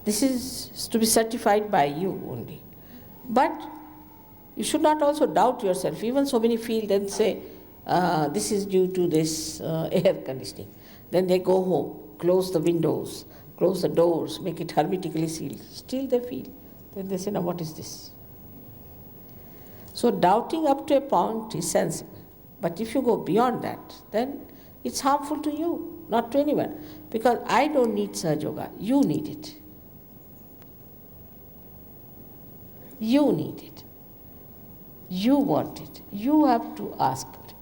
Speaker 1: This is to be certified by you only. But you should not also doubt yourself. Even so many feel and say, this is due to this air conditioning. Then they go home, close the windows, close the doors, make it hermetically sealed. Still they feel. Then they say, now what is this? So doubting up to a point is sensible. But if you go beyond that, then it's harmful to you, not to anyone. Because I don't need Sahaja Yoga, you need it. You need it. You want it. You have to ask for it.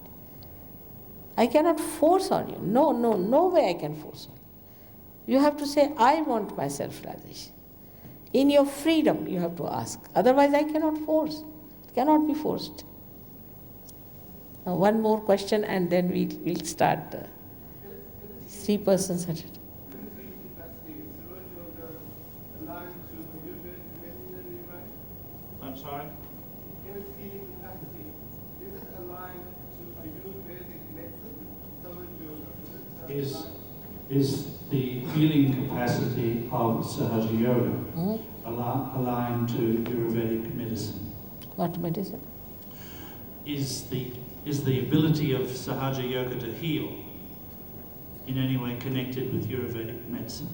Speaker 1: I cannot force on you. No way I can force on you. You have to say, I want my self-realization. In your freedom, you have to ask. Otherwise, I cannot force. It cannot be forced. Now, one more question and then we'll start the 3 persons at a time.
Speaker 3: I'm sorry?
Speaker 8: Healing capacity, is it aligned to Ayurvedic medicine, Sahaja Yoga?
Speaker 3: Is the healing capacity of Sahaja Yoga aligned to Ayurvedic medicine?
Speaker 1: What medicine?
Speaker 3: Is the ability of Sahaja Yoga to heal in any way connected with Ayurvedic medicine?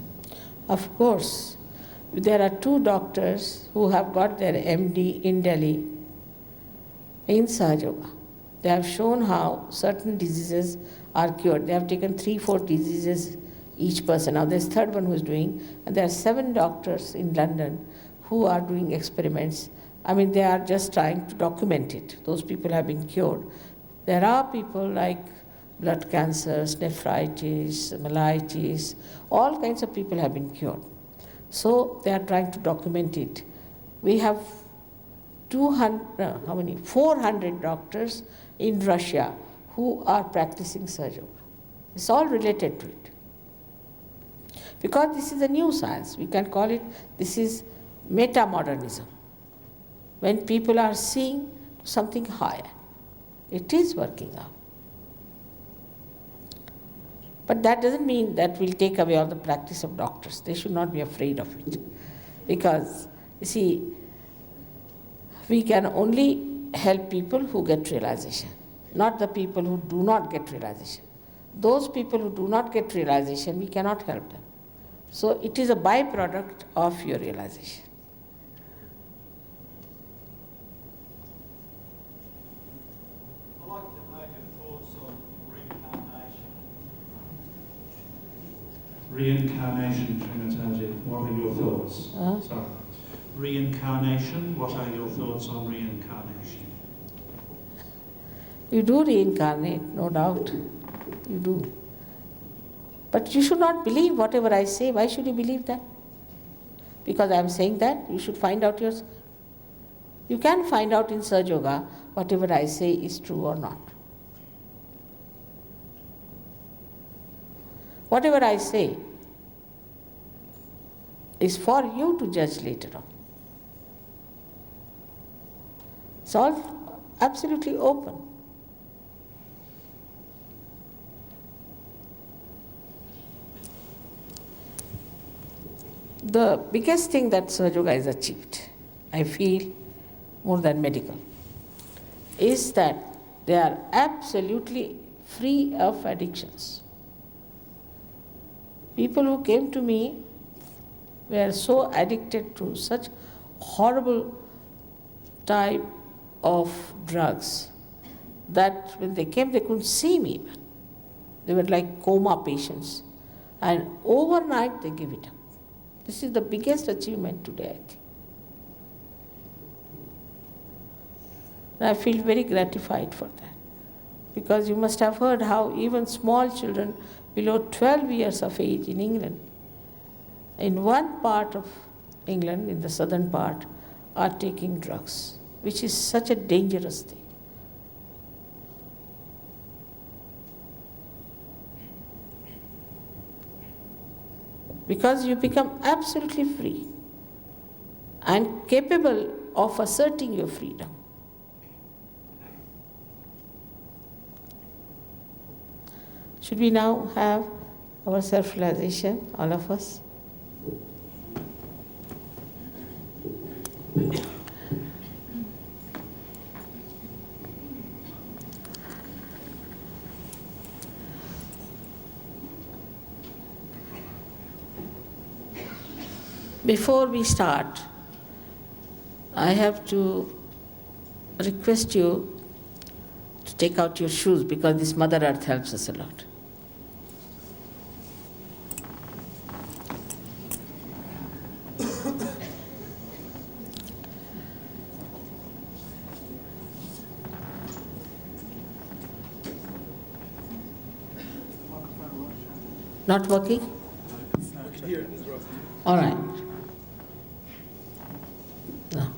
Speaker 1: Of course. There are 2 doctors who have got their MD in Delhi in Sahaja Yoga. They have shown how certain diseases are cured. They have taken 3-4 diseases each person. Now there's 3rd one who is doing, and there are 7 doctors in London who are doing experiments. I mean, they are just trying to document it. Those people have been cured. There are people like blood cancers, nephritis, myelitis, all kinds of people have been cured. So they are trying to document it. We have 400 doctors in Russia who are practicing Sahaja Yoga. It's all related to it. Because this is a new science, we can call it, this is meta-modernism. When people are seeing something higher, it is working out. But that doesn't mean that we'll take away all the practice of doctors. They should not be afraid of it. Because, you see, we can only help people who get realization, not the people who do not get realization. Those people who do not get realization, we cannot help them. So it is a byproduct of your realization.
Speaker 10: I'd like to know your thoughts on reincarnation.
Speaker 3: Reincarnation, Trinitaji, what are your thoughts? Sorry. Reincarnation, what are your thoughts on reincarnation?
Speaker 1: You do reincarnate, no doubt. You do. But you should not believe whatever I say. Why should you believe that? Because I am saying that, you should find out yourself. You can find out in Sahaja Yoga whatever I say is true or not. Whatever I say is for you to judge later on. It's all absolutely open. The biggest thing that Sahaja Yoga has achieved, I feel, more than medical, is that they are absolutely free of addictions. People who came to me were so addicted to such horrible type of drugs that when they came, they couldn't see me even. They were like coma patients. And overnight, they give it up. This is the biggest achievement today, I think. And I feel very gratified for that. Because you must have heard how even small children below 12 years of age in England, in one part of England, in the southern part, are taking drugs, which is such a dangerous thing. Because you become absolutely free and capable of asserting your freedom. Should we now have our self-realization, all of us? Before we start, I have to request you to take out your shoes because this Mother Earth helps us a lot. Not working? All right. No,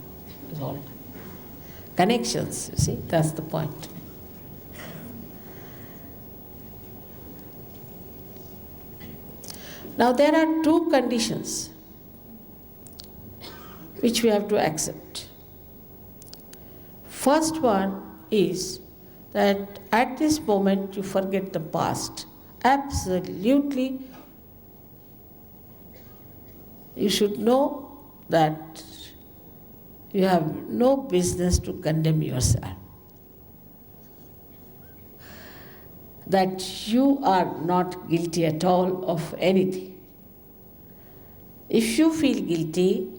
Speaker 1: it's all connections, you see, that's the point. Now there are two conditions which we have to accept. First one is that at this moment you forget the past. Absolutely, you should know that you have no business to condemn yourself. That you are not guilty at all of anything. If you feel guilty,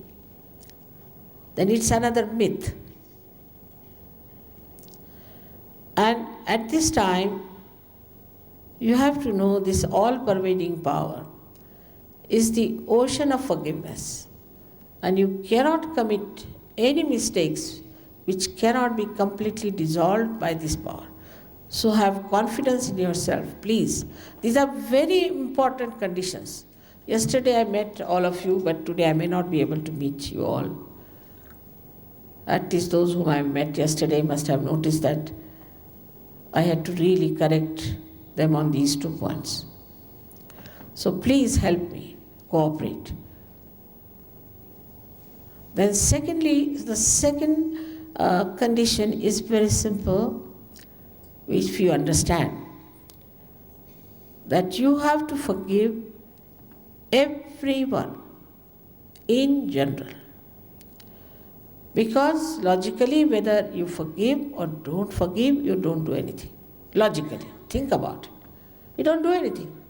Speaker 1: then it's another myth. And at this time, you have to know this all-pervading power is the ocean of forgiveness. And you cannot commit any mistakes which cannot be completely dissolved by this power. So have confidence in yourself, please. These are very important conditions. Yesterday I met all of you, but today I may not be able to meet you all. At least those whom I met yesterday must have noticed that I had to really correct them on these 2 points. So please help me, cooperate. Then secondly, the second condition is very simple, if you understand, that you have to forgive everyone in general. Because logically, whether you forgive or don't forgive, you don't do anything. Logically, think about it. We don't do anything.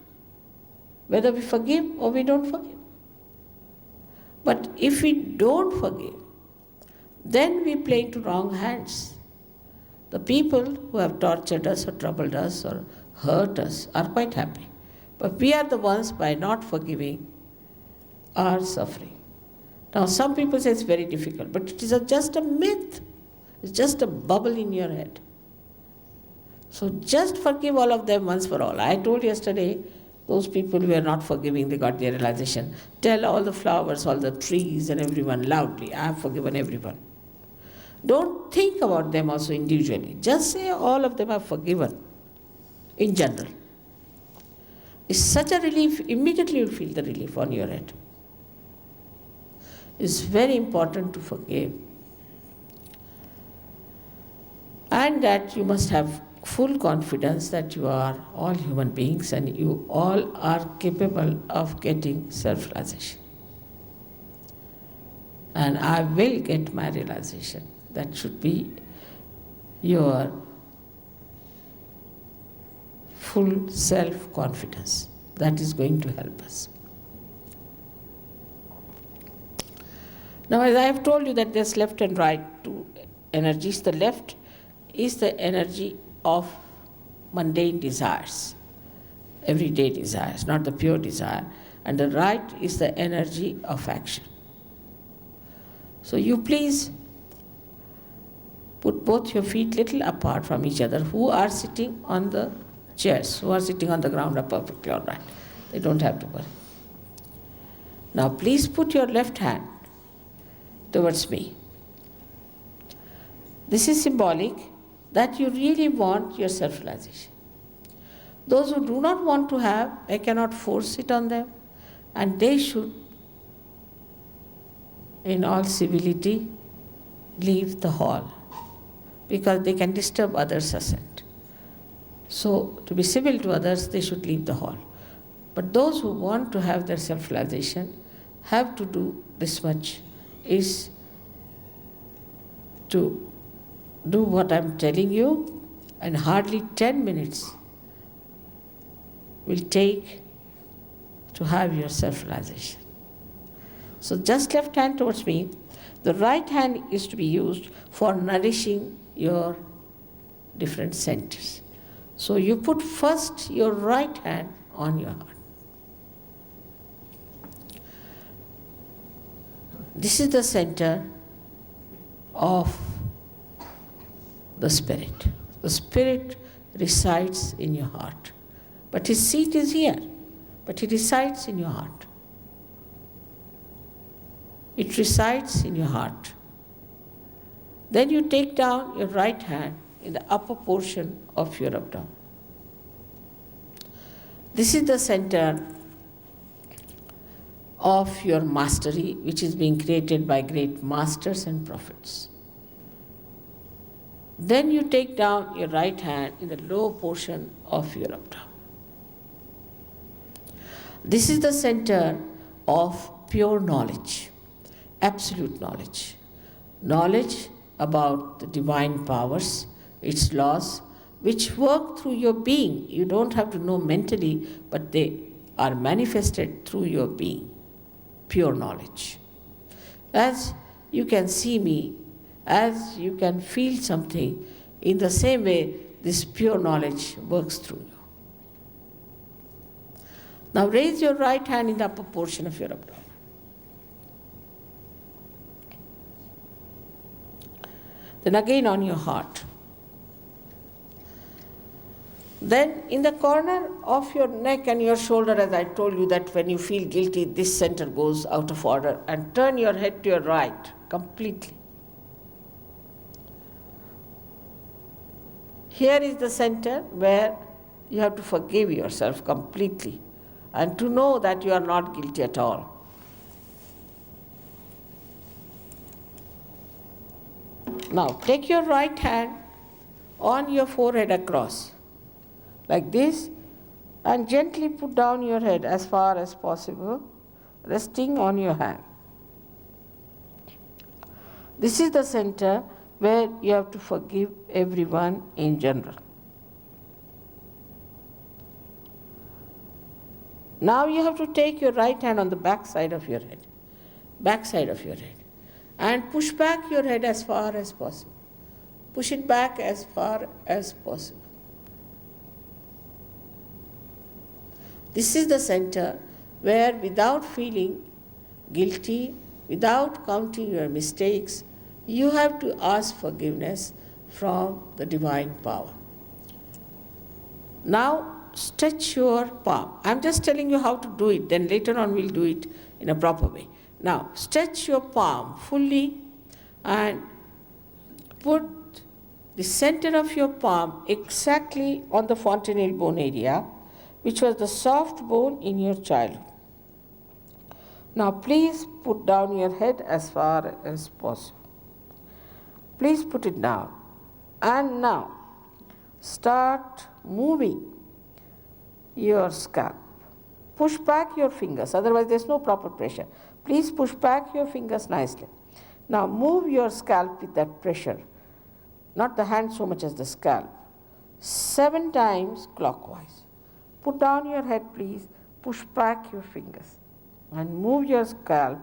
Speaker 1: Whether we forgive or we don't forgive. But if we don't forgive, then we play into wrong hands. The people who have tortured us or troubled us or hurt us are quite happy. But we are the ones, by not forgiving, are suffering. Now some people say it's very difficult, but it is just a myth. It's just a bubble in your head. So just forgive all of them once for all. I told yesterday, those people who are not forgiving, they got their realization. Tell all the flowers, all the trees and everyone loudly, I have forgiven everyone. Don't think about them also individually. Just say all of them are forgiven in general. It's such a relief, immediately you'll feel the relief on your head. It's very important to forgive. And that you must have full confidence that you are all human beings and you all are capable of getting self-realization. And I will get my realization. That should be your full self-confidence. That is going to help us. Now, as I have told you that there's left and right two energies. The left is the energy of mundane desires, everyday desires, not the pure desire. And the right is the energy of action. So you please put both your feet little apart from each other. Who are sitting on the chairs, who are sitting on the ground are perfectly all right. They don't have to worry. Now please put your left hand towards me. This is symbolic that you really want your self-realization. Those who do not want to have, I cannot force it on them, and they should, in all civility, leave the hall, because they can disturb others' ascent. So, to be civil to others, they should leave the hall. But those who want to have their self-realization have to do this much, is to do what I'm telling you, and hardly 10 minutes will take to have your self-realization. So just left hand towards me, the right hand is to be used for nourishing your different centers. So you put first your right hand on your heart. This is the center of the Spirit. The Spirit resides in your heart. But His seat is here, but He resides in your heart. It resides in your heart. Then you take down your right hand in the upper portion of your abdomen. This is the center of your mastery, which is being created by great masters and prophets. Then you take down your right hand in the lower portion of your abdomen. This is the center of pure knowledge, absolute knowledge. Knowledge about the divine powers, its laws, which work through your being. You don't have to know mentally, but they are manifested through your being. Pure knowledge. As you can see me, as you can feel something, in the same way, this pure knowledge works through you. Now raise your right hand in the upper portion of your abdomen. Then again on your heart. Then in the corner of your neck and your shoulder, as I told you that when you feel guilty, this center goes out of order, and turn your head to your right completely. Here is the center where you have to forgive yourself completely and to know that you are not guilty at all. Now take your right hand on your forehead across, like this, and gently put down your head as far as possible, resting on your hand. This is the center where you have to forgive everyone in general. Now you have to take your right hand on the back side of your head, and push back your head as far as possible. Push it back as far as possible. This is the center where, without feeling guilty, without counting your mistakes, you have to ask forgiveness from the divine power. Now stretch your palm. I'm just telling you how to do it, then later on we'll do it in a proper way. Now stretch your palm fully and put the center of your palm exactly on the fontanelle bone area, which was the soft bone in your childhood. Now please put down your head as far as possible. Please put it down. And now start moving your scalp. Push back your fingers, otherwise there's no proper pressure. Please push back your fingers nicely. Now move your scalp with that pressure, not the hand so much as the scalp, 7 times clockwise. Put down your head, please. Push back your fingers and move your scalp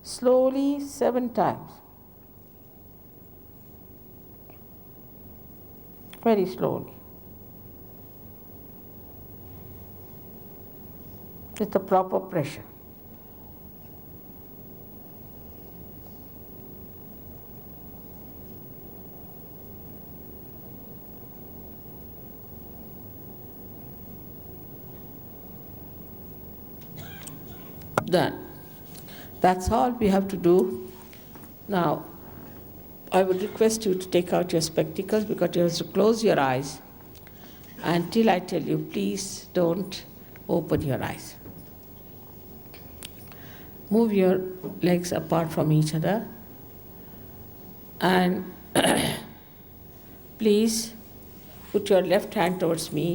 Speaker 1: slowly 7 times. Very slowly. With the proper pressure. Done. That's all we have to do. Now, I would request you to take out your spectacles because you have to close your eyes until I tell you, please don't open your eyes. Move your legs apart from each other and please put your left hand towards me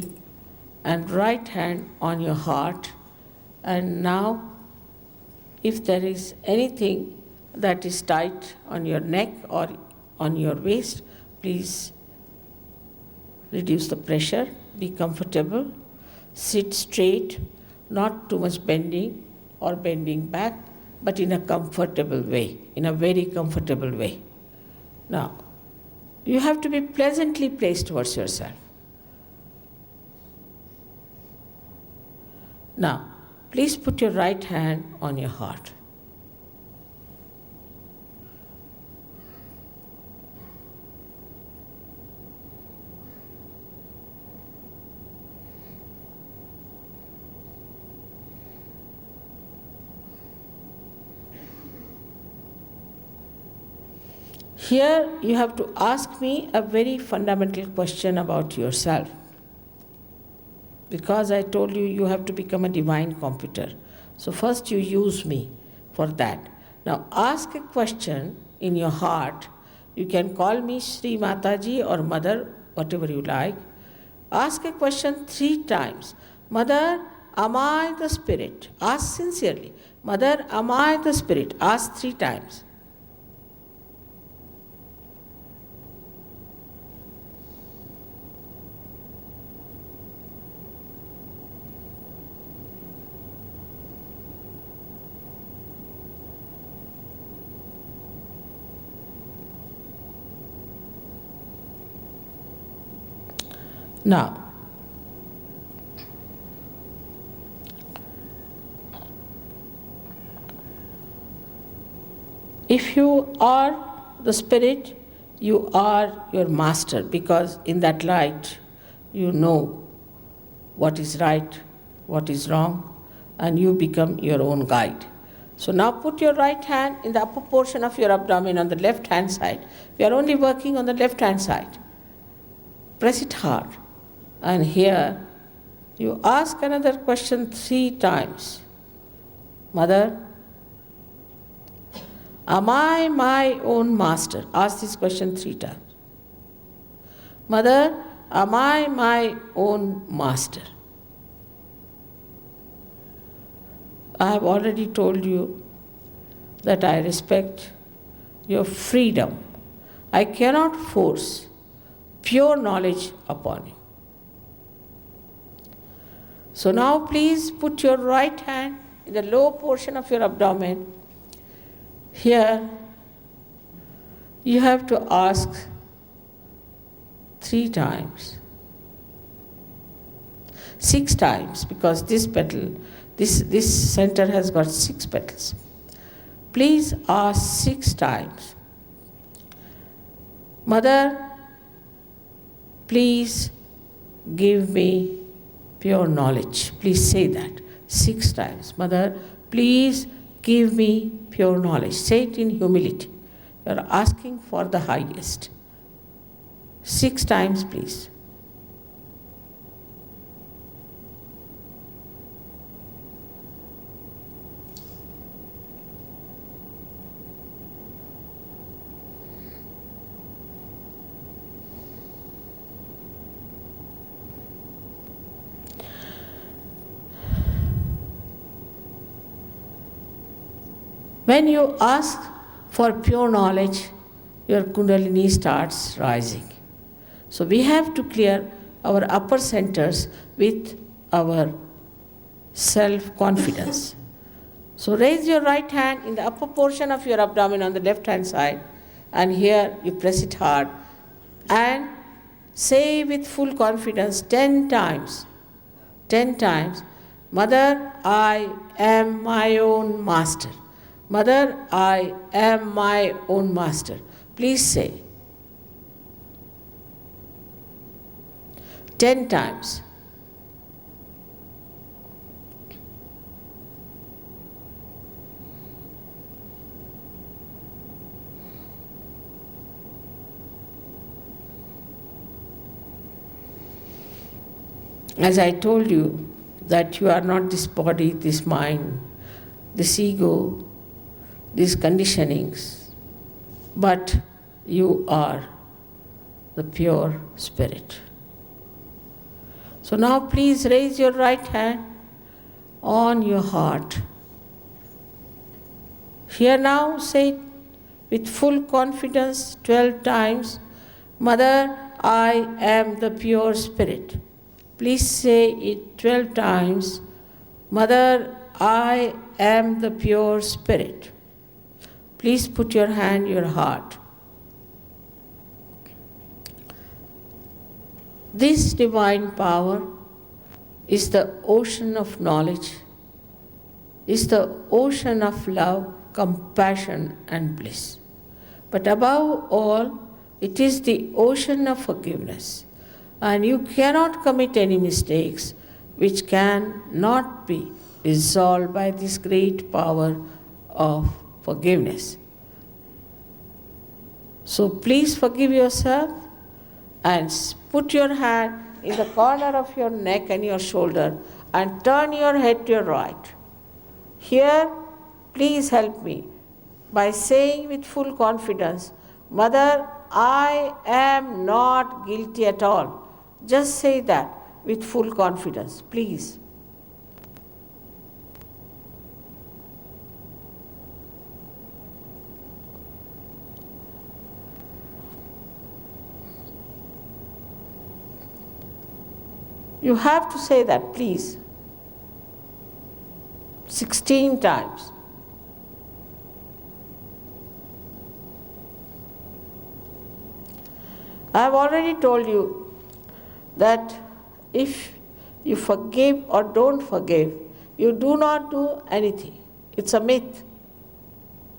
Speaker 1: and right hand on your heart. And now, if there is anything that is tight on your neck or on your waist, please reduce the pressure, be comfortable, sit straight, not too much bending or bending back, but in a comfortable way, in a very comfortable way. Now, you have to be pleasantly placed towards yourself. Now, please put your right hand on your heart. Here you have to ask me a very fundamental question about yourself. Because I told you, you have to become a divine computer. So first you use me for that. Now ask a question in your heart. You can call me Sri Mataji or Mother, whatever you like. Ask a question 3 times. Mother, am I the spirit? Ask sincerely. Mother, am I the spirit? Ask 3 times. Now, if you are the spirit, you are your master, because in that light you know what is right, what is wrong, and you become your own guide. So now put your right hand in the upper portion of your abdomen on the left hand side. We are only working on the left hand side. Press it hard. And here you ask another question 3 times. Mother, am I my own master? Ask this question 3 times. Mother, am I my own master? I have already told you that I respect your freedom. I cannot force pure knowledge upon you. So now please put your right hand in the lower portion of your abdomen. Here you have to ask 3 times. 6 times, because this petal, this center has got 6 petals. Please ask 6 times. Mother, please give me pure knowledge. Please say that 6 times. Mother, please give me pure knowledge. Say it in humility. You are asking for the highest. 6 times, please. When you ask for pure knowledge, your Kundalini starts rising. So we have to clear our upper centers with our self-confidence. So raise your right hand in the upper portion of your abdomen on the left hand side, and here you press it hard and say with full confidence 10 times. 10 times. Mother, I am my own master. Mother, I am my own master. Please say 10 times. As I told you, that you are not this body, this mind, this ego, these conditionings, but you are the pure spirit. So now please raise your right hand on your heart. Here now say it with full confidence 12 times, Mother, I am the pure spirit. Please say it 12 times, Mother, I am the pure spirit. Please put your hand on your heart. This divine power is the ocean of knowledge, is the ocean of love, compassion, and bliss. But above all, it is the ocean of forgiveness. And you cannot commit any mistakes which can not be resolved by this great power of forgiveness. So please forgive yourself and put your hand in the corner of your neck and your shoulder and turn your head to your right. Here, please help me by saying with full confidence, Mother, I am not guilty at all. Just say that with full confidence, please. You have to say that, please. 16 times. I have already told you that if you forgive or don't forgive, you do not do anything. It's a myth,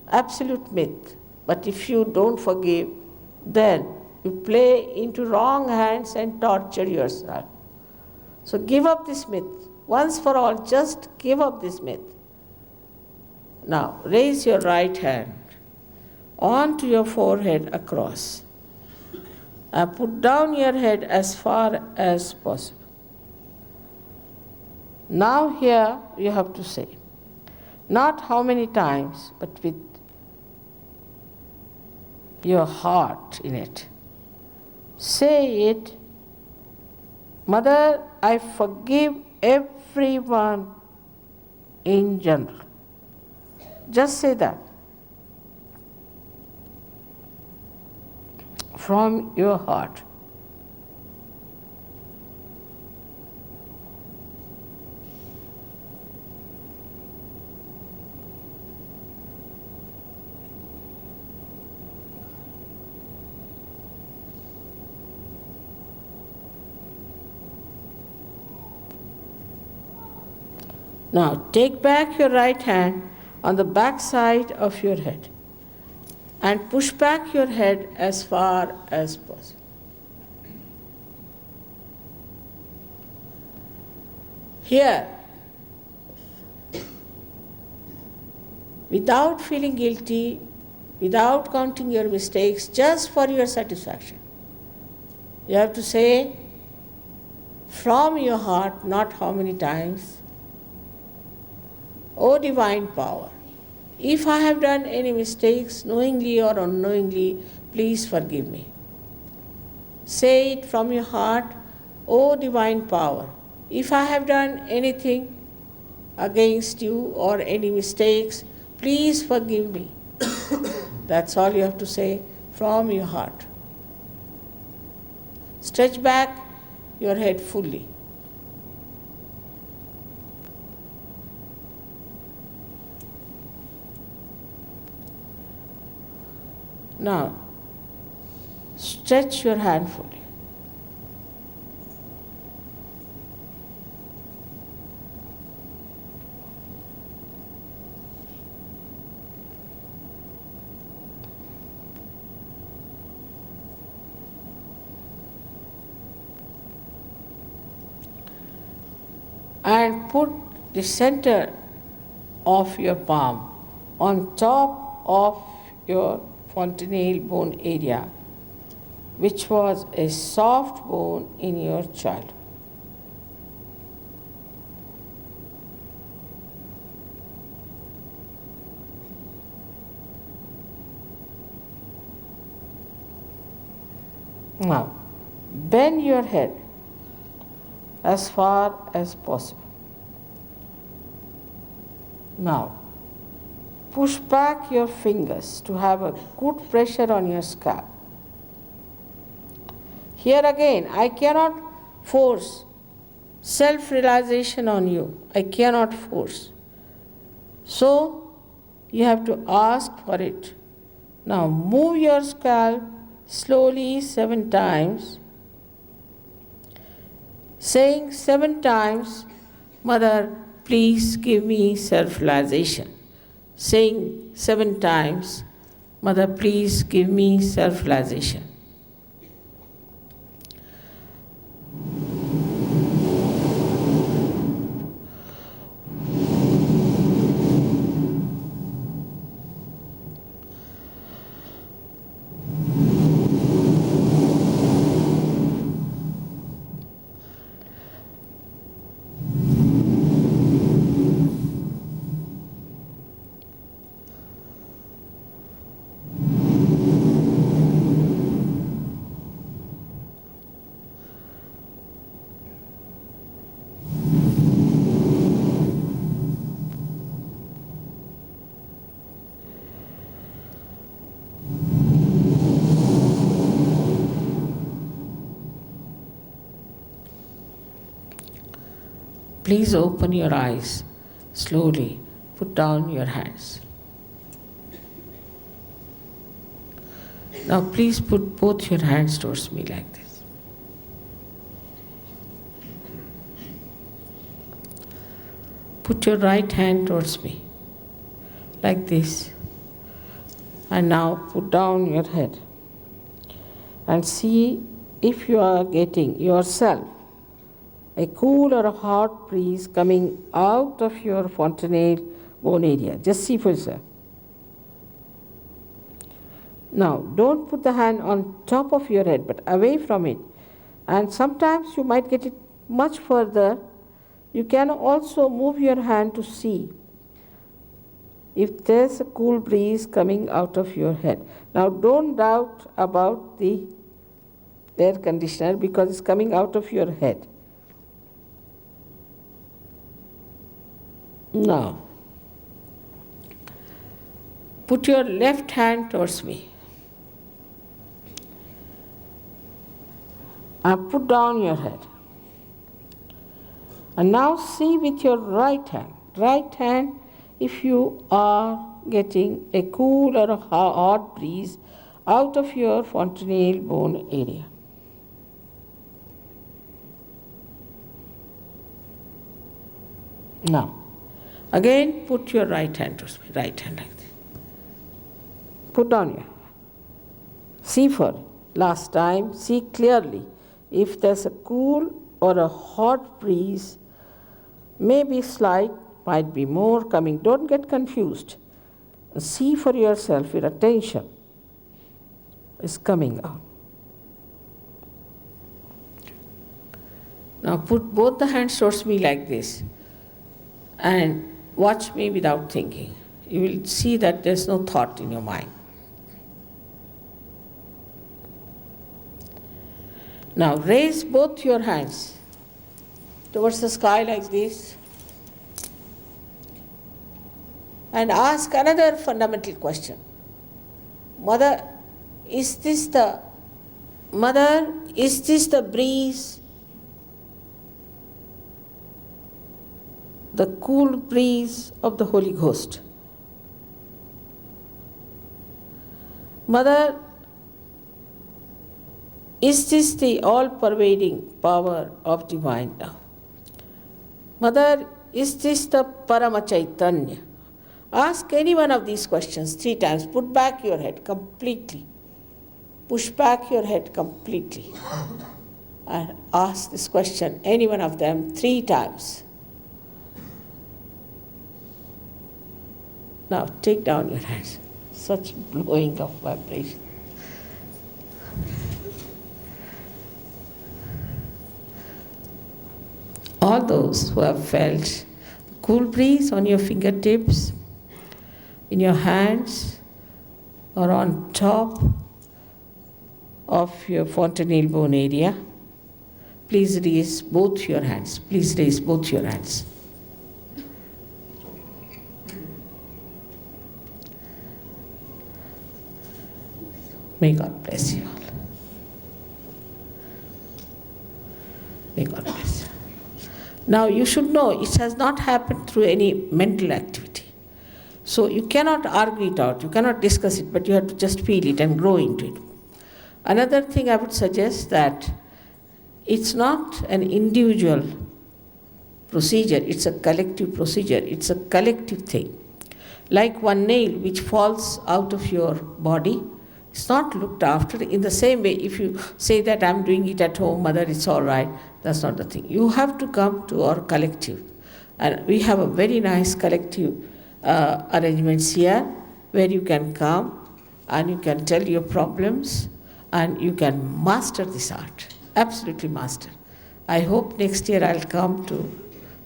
Speaker 1: absolute myth. But if you don't forgive, then you play into wrong hands and torture yourself. So give up this myth. Once for all, just give up this myth. Now, raise your right hand onto your forehead across. And put down your head as far as possible. Now here you have to say, not how many times, but with your heart in it. Say it, Mother, I forgive everyone in general. Just say that. From your heart. Now take back your right hand on the back side of your head and push back your head as far as possible. Here, without feeling guilty, without counting your mistakes, just for your satisfaction, you have to say from your heart, not how many times, O divine power, if I have done any mistakes, knowingly or unknowingly, please forgive me. Say it from your heart, O divine power, if I have done anything against you or any mistakes, please forgive me. That's all you have to say from your heart. Stretch back your head fully. Now, stretch your hand fully. And put the center of your palm on top of your fontanelle bone area, which was a soft bone in your childhood. Now, bend your head as far as possible. Now, push back your fingers to have a good pressure on your scalp. Here again, I cannot force self-realization on you. I cannot force. So, you have to ask for it. Now, move your scalp slowly 7 times, saying 7 times, Mother, please give me self-realization. Saying 7 times, Mother, please give me self-realization. Please open your eyes slowly. Put down your hands. Now please put both your hands towards me like this. Put your right hand towards me like this. And now put down your head and see if you are getting yourself a cool or a hot breeze coming out of your fontanelle bone area. Just see for yourself. Now, don't put the hand on top of your head, but away from it. And sometimes you might get it much further. You can also move your hand to see if there's a cool breeze coming out of your head. Now, don't doubt about the air conditioner because it's coming out of your head. Now, put your left hand towards me. And put down your head. And now see with your right hand. Right hand, if you are getting a cool or a hot breeze out of your fontanelle bone area. Now, again put your right hand towards me. Right hand like this. Put down your. See for last time. See clearly. If there's a cool or a hot breeze, maybe slight, might be more coming. Don't get confused. See for yourself, your attention is coming out. Now put both the hands towards me like this and watch me without thinking. You will see that there's no thought in your mind. Now raise both your hands towards the sky like this and ask another fundamental question. Mother, is this the breeze, the cool breeze of the Holy Ghost? Mother, is this the all-pervading power of divine love? Mother, is this the Parama Chaitanya? Ask any one of these questions 3 times. Put back your head completely. Push back your head completely. And ask this question, any one of them, 3 times. Now take down your hands. Such blowing of vibration. All those who have felt cool breeze on your fingertips, in your hands, or on top of your fontanelle bone area, Please raise both your hands. Please raise both your hands. May God bless you all. May God bless you. Now you should know it has not happened through any mental activity. So you cannot argue it out, you cannot discuss it, but you have to just feel it and grow into it. Another thing I would suggest that it's not an individual procedure, it's a collective procedure, it's a collective thing. Like one nail which falls out of your body, it's not looked after. In the same way, if you say that I'm doing it at home, mother, it's all right, that's not the thing. You have to come to our collective. And we have a very nice collective arrangements here where you can come and you can tell your problems and you can master this art. Absolutely master. I hope next year I'll come to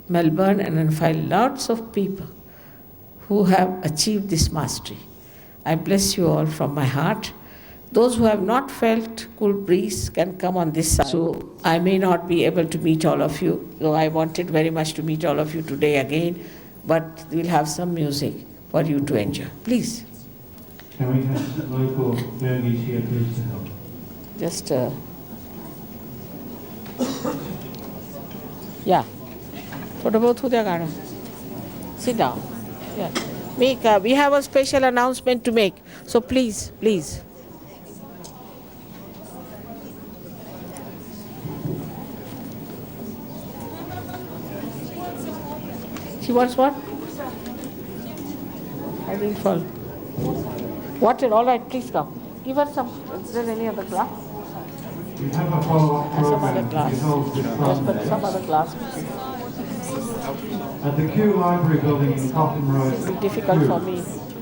Speaker 1: Melbourne and then find lots of people who have achieved this mastery. I bless you all from my heart. Those who have not felt cool breeze can come on this side. So I may not be able to meet all of you, though I wanted very much to meet all of you today again, but we'll have some music for you to enjoy. Please.
Speaker 3: Can we have local yogis here, please, to help?
Speaker 1: Just, yeah. What about Hudagara? Sit down. Yeah. We have a special announcement to make. So please, please. She wants what? I didn't follow. Water, all right, please come. Give her some. Is there any other glass?
Speaker 3: We have a follow-up
Speaker 1: Some other
Speaker 3: program
Speaker 1: glass.
Speaker 3: to be held this
Speaker 1: Yes, but
Speaker 3: Sunday
Speaker 1: some other glass.
Speaker 3: at the Kew Library building in Coffin Road.
Speaker 1: It's difficult
Speaker 3: Kew.
Speaker 1: for me.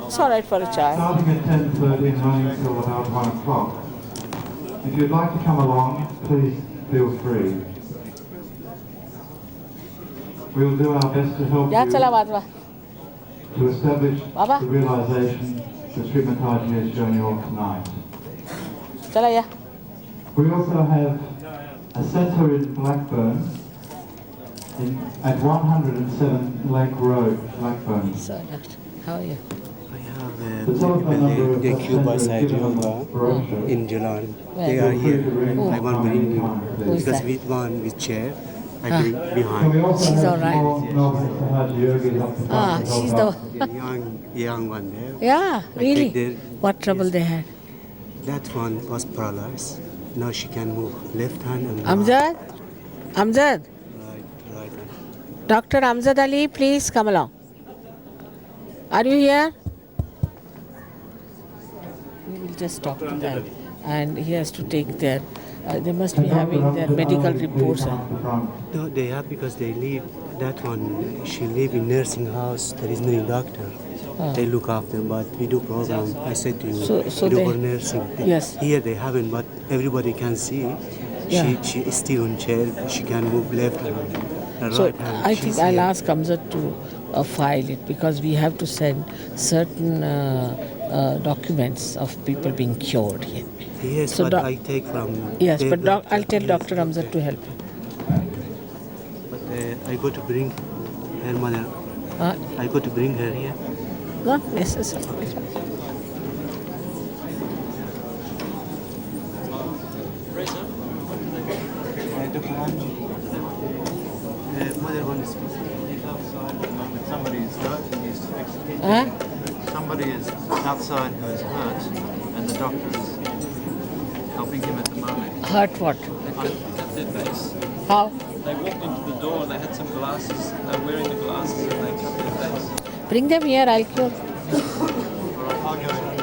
Speaker 1: It's all right for a child.
Speaker 3: Starting at 10:30 and running until about 1 o'clock. If you'd like to come along, please feel free. We will do our best to help
Speaker 1: Yeah, chala
Speaker 3: you
Speaker 1: baat
Speaker 3: to establish
Speaker 1: Baba.
Speaker 3: the realization that Sri Mataji has shown you all tonight.
Speaker 1: Chala yeah.
Speaker 3: We also have a centre in Blackburn at 107 Lake Road, Blackburn.
Speaker 1: So, doctor, how are you?
Speaker 3: The telephone number of
Speaker 12: they
Speaker 3: that
Speaker 12: queue by
Speaker 3: centre is
Speaker 12: side
Speaker 3: given on the
Speaker 12: yoga
Speaker 3: brochure.
Speaker 12: in Jalan.
Speaker 1: Where?
Speaker 12: They are
Speaker 3: Feel free
Speaker 12: here.
Speaker 3: to ring
Speaker 1: Who?
Speaker 12: I want to bring you
Speaker 3: anytime,
Speaker 1: Who is
Speaker 3: please.
Speaker 12: because
Speaker 1: that?
Speaker 12: with one with chair, I
Speaker 1: Ah.
Speaker 12: bring
Speaker 3: Can we
Speaker 12: behind.
Speaker 3: also
Speaker 1: She's
Speaker 3: have
Speaker 1: all right.
Speaker 3: small Melbourne Sahaja yogis up the front
Speaker 1: Ah,
Speaker 3: to help
Speaker 1: she's
Speaker 3: out?
Speaker 1: the
Speaker 12: The young one there.
Speaker 1: Yeah,
Speaker 12: I
Speaker 1: really?
Speaker 12: take their-
Speaker 1: What trouble
Speaker 12: yes.
Speaker 1: they had?
Speaker 12: That one was paralyzed. Now she can move left hand and
Speaker 1: Amjad? Amjad?
Speaker 12: right hand.
Speaker 1: Dr. Amjad Ali, please come along. Are you here? We will just talk to them. And he has to take their, they must be having their medical reports.
Speaker 12: No, they have because they live. That one, she live in nursing house. There is no doctor. They look after, but we do program. I said to you,
Speaker 1: So
Speaker 12: we do
Speaker 1: they-
Speaker 12: for nursing.
Speaker 1: Yes.
Speaker 12: Here they haven't, but everybody can see.
Speaker 1: Yeah.
Speaker 12: She is still on chair. She can move left and right
Speaker 1: So
Speaker 12: hand.
Speaker 1: I
Speaker 12: She's
Speaker 1: think I'll
Speaker 12: here.
Speaker 1: ask Amjad to file it because we have to send certain documents of people being cured here.
Speaker 12: Yes,
Speaker 1: So
Speaker 12: but
Speaker 1: doc-
Speaker 12: I take from.
Speaker 1: Yes,
Speaker 12: their
Speaker 1: but
Speaker 12: doctor.
Speaker 1: I'll tell
Speaker 12: Yes,
Speaker 1: Dr. Amjad to help you.
Speaker 12: But I go to bring her mother. I go to bring her here.
Speaker 1: Not necessary.
Speaker 12: Mother one is
Speaker 11: Outside at the moment, somebody is hurt and needs to fix it.
Speaker 1: Huh?
Speaker 11: Somebody is outside who is hurt and the doctor is helping him at the moment.
Speaker 1: Hurt what?
Speaker 11: At their face.
Speaker 1: How?
Speaker 11: They walked into the door and they had some glasses, they were wearing the glasses and they cut their face.
Speaker 1: Bring them here, I'll cure.
Speaker 11: All right, I'll go.